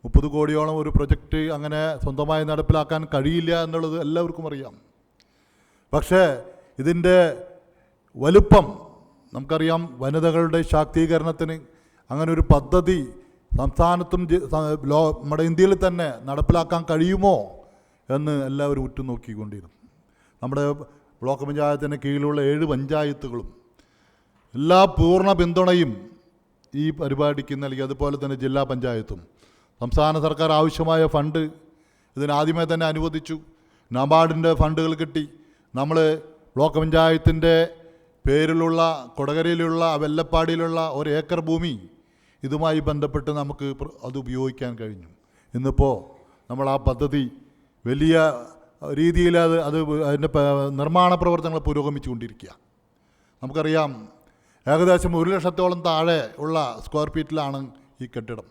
30 കോടിയോളം ഒരു പ്രൊജക്റ്റ് അങ്ങനെ സ്വന്തമായി നടപ്പിലാക്കാൻ കഴിയില്ല എന്നുള്ളത് എല്ലാവർക്കും അറിയാം. പക്ഷേ ഇതിൻ്റെ വലുപ്പം നമുക്കറിയാം. വനിതകളുടെ ശാക്തീകരണത്തിന് അങ്ങനെ ഒരു പദ്ധതി സംസ്ഥാനത്തും നമ്മുടെ ഇന്ത്യയിൽ തന്നെ നടപ്പിലാക്കാൻ കഴിയുമോ എന്ന് എല്ലാവരും ഉറ്റുനോക്കിക്കൊണ്ടിരുന്നു. നമ്മുടെ ബ്ലോക്ക് പഞ്ചായത്തിന് കീഴിലുള്ള 7 പഞ്ചായത്തുകളും എല്ലാ പൂർണ്ണ പിന്തുണയും ഈ പരിപാടിക്ക് നൽകി. അതുപോലെ തന്നെ ജില്ലാ പഞ്ചായത്തും. സംസ്ഥാന സർക്കാർ ആവശ്യമായ ഫണ്ട് ഇതിനാദ്യമേ തന്നെ അനുവദിച്ചു. നബാർഡിൻ്റെ ഫണ്ടുകൾ കിട്ടി. നമ്മൾ ബ്ലോക്ക് പഞ്ചായത്തിൻ്റെ പേരിലുള്ള കൊടകരയിലുള്ള വെല്ലപ്പാടിയിലുള്ള 1 ഏക്കർ ഭൂമി ഇതുമായി ബന്ധപ്പെട്ട് നമുക്ക് അത് ഉപയോഗിക്കാൻ കഴിഞ്ഞു. ഇന്നിപ്പോൾ നമ്മൾ ആ പദ്ധതി വലിയ രീതിയിൽ അതിൻ്റെ നിർമ്മാണ പ്രവർത്തനങ്ങൾ പുരോഗമിച്ചുകൊണ്ടിരിക്കുക. നമുക്കറിയാം, ഏകദേശം 1 ലക്ഷത്തോളം താഴെ ഉള്ള സ്ക്വയർ ഫീറ്റിലാണ് ഈ കെട്ടിടം.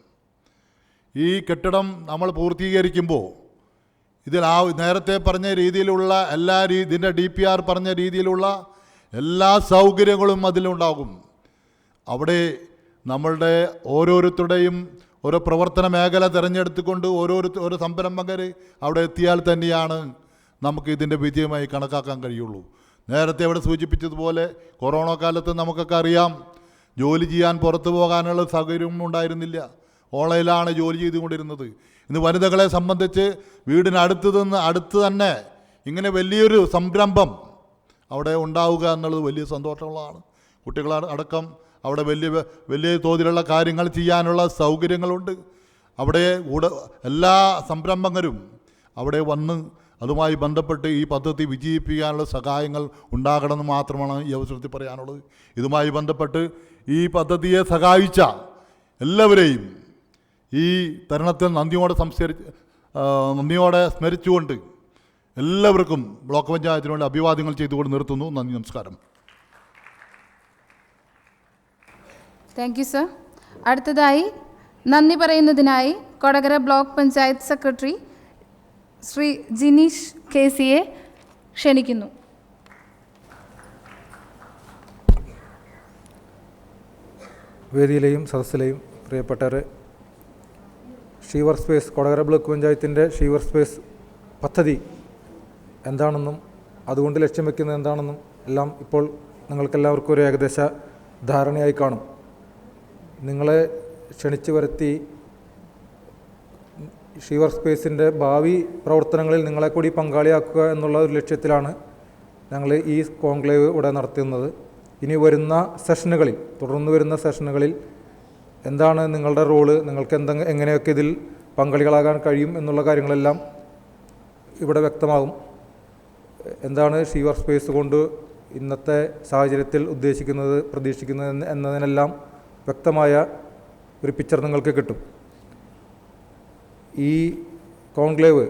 ഈ കെട്ടിടം നമ്മൾ പൂർത്തീകരിക്കുമ്പോൾ ഇതിൽ നേരത്തെ പറഞ്ഞ രീതിയിലുള്ള ഇതിൻ്റെ DPR പറഞ്ഞ രീതിയിലുള്ള എല്ലാ സൗകര്യങ്ങളും അതിലുണ്ടാകും. അവിടെ നമ്മളുടെ ഓരോരുത്തരുടെയും ഓരോ പ്രവർത്തന മേഖല തിരഞ്ഞെടുത്തുകൊണ്ട് ഓരോ സംരംഭകർ അവിടെ എത്തിയാൽ തന്നെയാണ് നമുക്ക് ഇതിൻ്റെ വിജയമായി കണക്കാക്കാൻ കഴിയുള്ളൂ. നേരത്തെ ഇവിടെ സൂചിപ്പിച്ചതുപോലെ കൊറോണ കാലത്ത് നമുക്കൊക്കെ അറിയാം, ജോലി ചെയ്യാൻ പുറത്തു പോകാനുള്ള സൗകര്യം ഉണ്ടായിരുന്നില്ല. ഓൺലൈനിലാണ് ജോലി ചെയ്തുകൊണ്ടിരുന്നത്. ഇന്ന് വനിതകളെ സംബന്ധിച്ച് അടുത്ത് തന്നെ ഇങ്ങനെ വലിയൊരു സംരംഭം അവിടെ ഉണ്ടാവുക എന്നുള്ളത് വലിയ സന്തോഷമുള്ളതാണ്. കുട്ടികളടക്കം അവിടെ വലിയ തോതിലുള്ള കാര്യങ്ങൾ ചെയ്യാനുള്ള സൗകര്യങ്ങളുണ്ട്. അവിടെ എല്ലാ സംരംഭകരും അവിടെ വന്ന് അതുമായി ബന്ധപ്പെട്ട് ഈ പദ്ധതി വിജയിപ്പിക്കാനുള്ള സഹായങ്ങൾ ഉണ്ടാകണമെന്ന് മാത്രമാണ് ഈ അവസരത്തിൽ പറയാനുള്ളത്. ഇതുമായി ബന്ധപ്പെട്ട് ഈ പദ്ധതിയെ സഹായിച്ച എല്ലാവരെയും ഈ തരുണത്തിൽ നന്ദിയോടെ സ്മരിച്ചുകൊണ്ട് എല്ലാവർക്കും ബ്ലോക്ക് പഞ്ചായത്തിനുവേണ്ടി അഭിവാദ്യങ്ങൾ ചെയ്തുകൊണ്ട് നിർത്തുന്നു. നന്ദി, നമസ്കാരം. Thank you sir. അടുത്തതായി നന്ദി പറയുന്നതിനായി കൊടകര ബ്ലോക്ക് പഞ്ചായത്ത് സെക്രട്ടറി ശ്രീ ജിനീഷ് KCയെ ക്ഷണിക്കുന്നു. വേദിയിലെയും സദസ്സിലെയും പ്രിയപ്പെട്ടവരെ, ഷീവർ സ്പേസ് കൊടകര ബ്ലോക്ക് പഞ്ചായത്തിൻ്റെ ഷീവർ സ്പേസ് പദ്ധതി എന്താണെന്നും അതുകൊണ്ട് ലക്ഷ്യം വയ്ക്കുന്നത് എന്താണെന്നും എല്ലാം ഇപ്പോൾ നിങ്ങൾക്കെല്ലാവർക്കും ഒരു ഏകദേശ ധാരണയായി കാണും. നിങ്ങളെ ക്ഷണിച്ചു വരുത്തി ഷീവർ സ്പേസിൻ്റെ ഭാവി പ്രവർത്തനങ്ങളിൽ നിങ്ങളെ കൂടി പങ്കാളിയാക്കുക എന്നുള്ള ഒരു ലക്ഷ്യത്തിലാണ് ഞങ്ങൾ ഈ കോൺക്ലേവ് ഇവിടെ നടത്തുന്നത്. ഇനി വരുന്ന സെഷനുകളിൽ, തുടർന്ന് വരുന്ന സെഷനുകളിൽ എന്താണ് നിങ്ങളുടെ റോള്, നിങ്ങൾക്ക് എങ്ങനെയൊക്കെ ഇതിൽ പങ്കാളികളാകാൻ കഴിയും എന്നുള്ള കാര്യങ്ങളെല്ലാം ഇവിടെ വ്യക്തമാകും. എന്താണ് ഷീവർ സ്പേസ് കൊണ്ട് ഇന്നത്തെ സാഹചര്യത്തിൽ ഉദ്ദേശിക്കുന്നത്, പ്രതീക്ഷിക്കുന്നത് എന്നതിനെല്ലാം വ്യക്തമായ ഒരു പിക്ചർ നിങ്ങൾക്ക് കിട്ടും. ഈ കോൺക്ലേവ്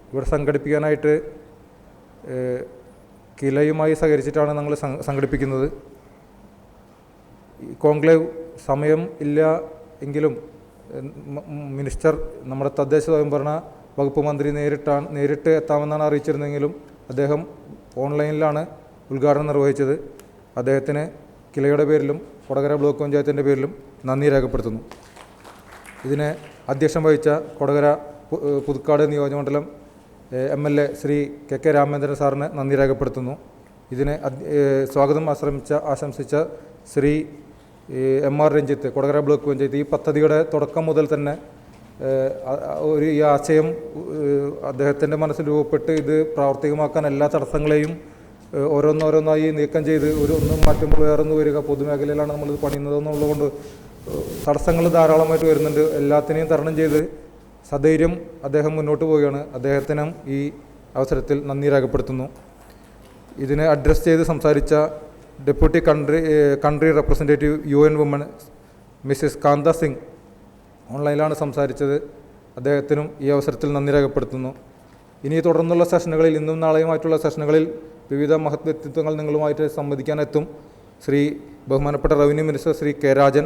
ഇവിടെ സംഘടിപ്പിക്കാനായിട്ട് കിലയുമായി സഹകരിച്ചിട്ടാണ് ഞങ്ങൾ സംഘടിപ്പിക്കുന്നത്. ഈ കോൺക്ലേവ് സമയം ഇല്ല എങ്കിലും മിനിസ്റ്റർ, നമ്മുടെ തദ്ദേശ സ്വയംഭരണ വകുപ്പ് മന്ത്രി നേരിട്ട് എത്താമെന്നാണ് അറിയിച്ചിരുന്നെങ്കിലും അദ്ദേഹം ഓൺലൈനിലാണ് ഉദ്ഘാടനം നിർവഹിച്ചത്. അദ്ദേഹത്തിന് കിലയുടെ പേരിലും കൊടകര ബ്ലോക്ക് പഞ്ചായത്തിൻ്റെ പേരിലും നന്ദി രേഖപ്പെടുത്തുന്നു. ഇതിനെ അധ്യക്ഷം വഹിച്ച കൊടകര പുതുക്കാട് നിയോജകമണ്ഡലം MLA ശ്രീ KK രാമേന്ദ്രൻ സാറിന് നന്ദി രേഖപ്പെടുത്തുന്നു. ഇതിനെ സ്വാഗതം ആശംസിച്ച ശ്രീ MR രഞ്ജിത്ത്, കൊടകര ബ്ലോക്ക് പഞ്ചായത്ത്, ഈ പദ്ധതിയുടെ തുടക്കം മുതൽ തന്നെ ഈ ആശയം അദ്ദേഹത്തിൻ്റെ മനസ്സിൽ രൂപപ്പെട്ട് ഇത് പ്രാവർത്തികമാക്കാൻ എല്ലാ തടസ്സങ്ങളെയും ഓരോന്നോരോന്നായി നീക്കം ചെയ്ത് ഒന്നും മാറ്റുമ്പോൾ വേറൊന്ന് വരിക, പൊതുമേഖലയിലാണ് നമ്മളിത് പണിയുന്നതെന്നുള്ളതുകൊണ്ട് തടസ്സങ്ങൾ ധാരാളമായിട്ട് വരുന്നുണ്ട്. എല്ലാത്തിനെയും തരണം ചെയ്ത് സധൈര്യം അദ്ദേഹം മുന്നോട്ട് പോവുകയാണ്. അദ്ദേഹത്തിനും ഈ അവസരത്തിൽ നന്ദി രേഖപ്പെടുത്തുന്നു. ഇതിനെ അഡ്രസ്സ് ചെയ്ത് സംസാരിച്ച deputy country representative UN woman Mrs കാന്ത സിംഗ് ഓൺലൈനിലാണ് സംസാരിച്ചത്. അദ്ദേഹത്തിനും ഈ അവസരത്തിൽ നന്ദി രേഖപ്പെടുത്തുന്നു. ഇനി തുടർന്നുള്ള സെഷനുകളിൽ, ഇന്നും നാളെയുമായിട്ടുള്ള സെഷനുകളിൽ വിവിധ മഹത് വ്യക്തിത്വങ്ങൾ നിങ്ങളുമായിട്ട് സംവദിക്കാനെത്തും. ശ്രീ ബഹുമാനപ്പെട്ട revenue minister Shri K Rajan,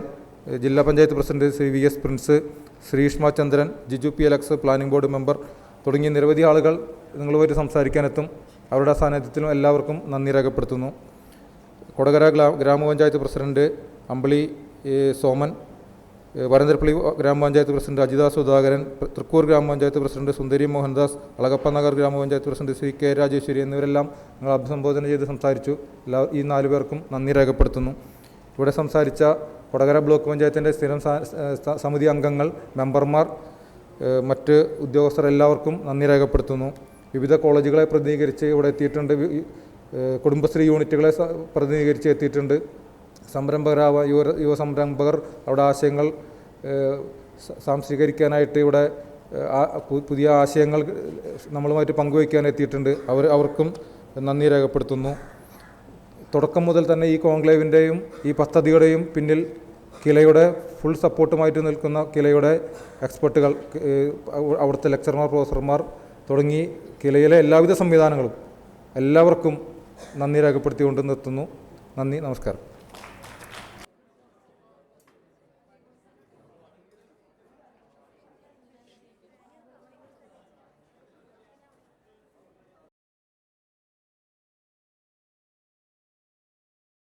ജില്ലാ panchayat president Shri VS Prince, Sreeshma Chandran, Jiju PLX planning board member തുടങ്ങിയ നിരവധി ആളുകൾ നിങ്ങളുമായിട്ട് സംസാരിക്കാനെത്തും. അവരുടെ സാന്നിധ്യത്തിലും എല്ലാവർക്കും നന്ദി രേഖപ്പെടുത്തുന്നു. കൊടകര ഗ്രാമപഞ്ചായത്ത് പ്രസിഡന്റ് അമ്പളി സോമൻ, വരന്തരപ്പള്ളി ഗ്രാമപഞ്ചായത്ത് പ്രസിഡന്റ് അജിത സുധാകരൻ, തൃക്കൂർ ഗ്രാമപഞ്ചായത്ത് പ്രസിഡന്റ് സുന്ദരി മോഹൻദാസ്, അളഗപ്പ നഗർ ഗ്രാമപഞ്ചായത്ത് പ്രസിഡന്റ് ശ്രീ K രാജേശ്വരി എന്നിവരെല്ലാം ഞങ്ങൾ അഭിസംബോധന ചെയ്ത് സംസാരിച്ചു. ഈ 4 പേർക്കും നന്ദി രേഖപ്പെടുത്തുന്നു. ഇവിടെ സംസാരിച്ച കൊടകര ബ്ലോക്ക് പഞ്ചായത്തിൻ്റെ സ്ഥിരം സമിതി അംഗങ്ങൾ, മെമ്പർമാർ, മറ്റ് ഉദ്യോഗസ്ഥർ എല്ലാവർക്കും നന്ദി രേഖപ്പെടുത്തുന്നു. വിവിധ കോളേജുകളെ പ്രതിനിധീകരിച്ച് ഇവിടെ എത്തിയിട്ടുണ്ട്. കുടുംബശ്രീ യൂണിറ്റുകളെ പ്രതിനിധീകരിച്ച് എത്തിയിട്ടുണ്ട്. സംരംഭകരായ യുവ സംരംഭകർ അവിടെ ആശയങ്ങൾ സാംശീകരിക്കാനായിട്ട് ഇവിടെ പുതിയ ആശയങ്ങൾ നമ്മളുമായിട്ട് പങ്കുവയ്ക്കാൻ എത്തിയിട്ടുണ്ട്. അവർക്കും നന്ദി രേഖപ്പെടുത്തുന്നു. തുടക്കം മുതൽ തന്നെ ഈ കോൺക്ലേവിൻ്റെയും ഈ പദ്ധതിയുടെയും പിന്നിൽ കിലയുടെ ഫുൾ സപ്പോർട്ടുമായിട്ട് നിൽക്കുന്ന കിലയുടെ എക്സ്പെർട്ടുകൾ, അവിടുത്തെ ലെക്ചർമാർ, പ്രൊഫസർമാർ തുടങ്ങി കിലയിലെ എല്ലാവിധ സംവിധാനങ്ങളും എല്ലാവർക്കും നന്ദി രേഖപ്പെടുത്തിക്കൊണ്ട് നിർത്തുന്നു. നന്ദി, നമസ്കാരം.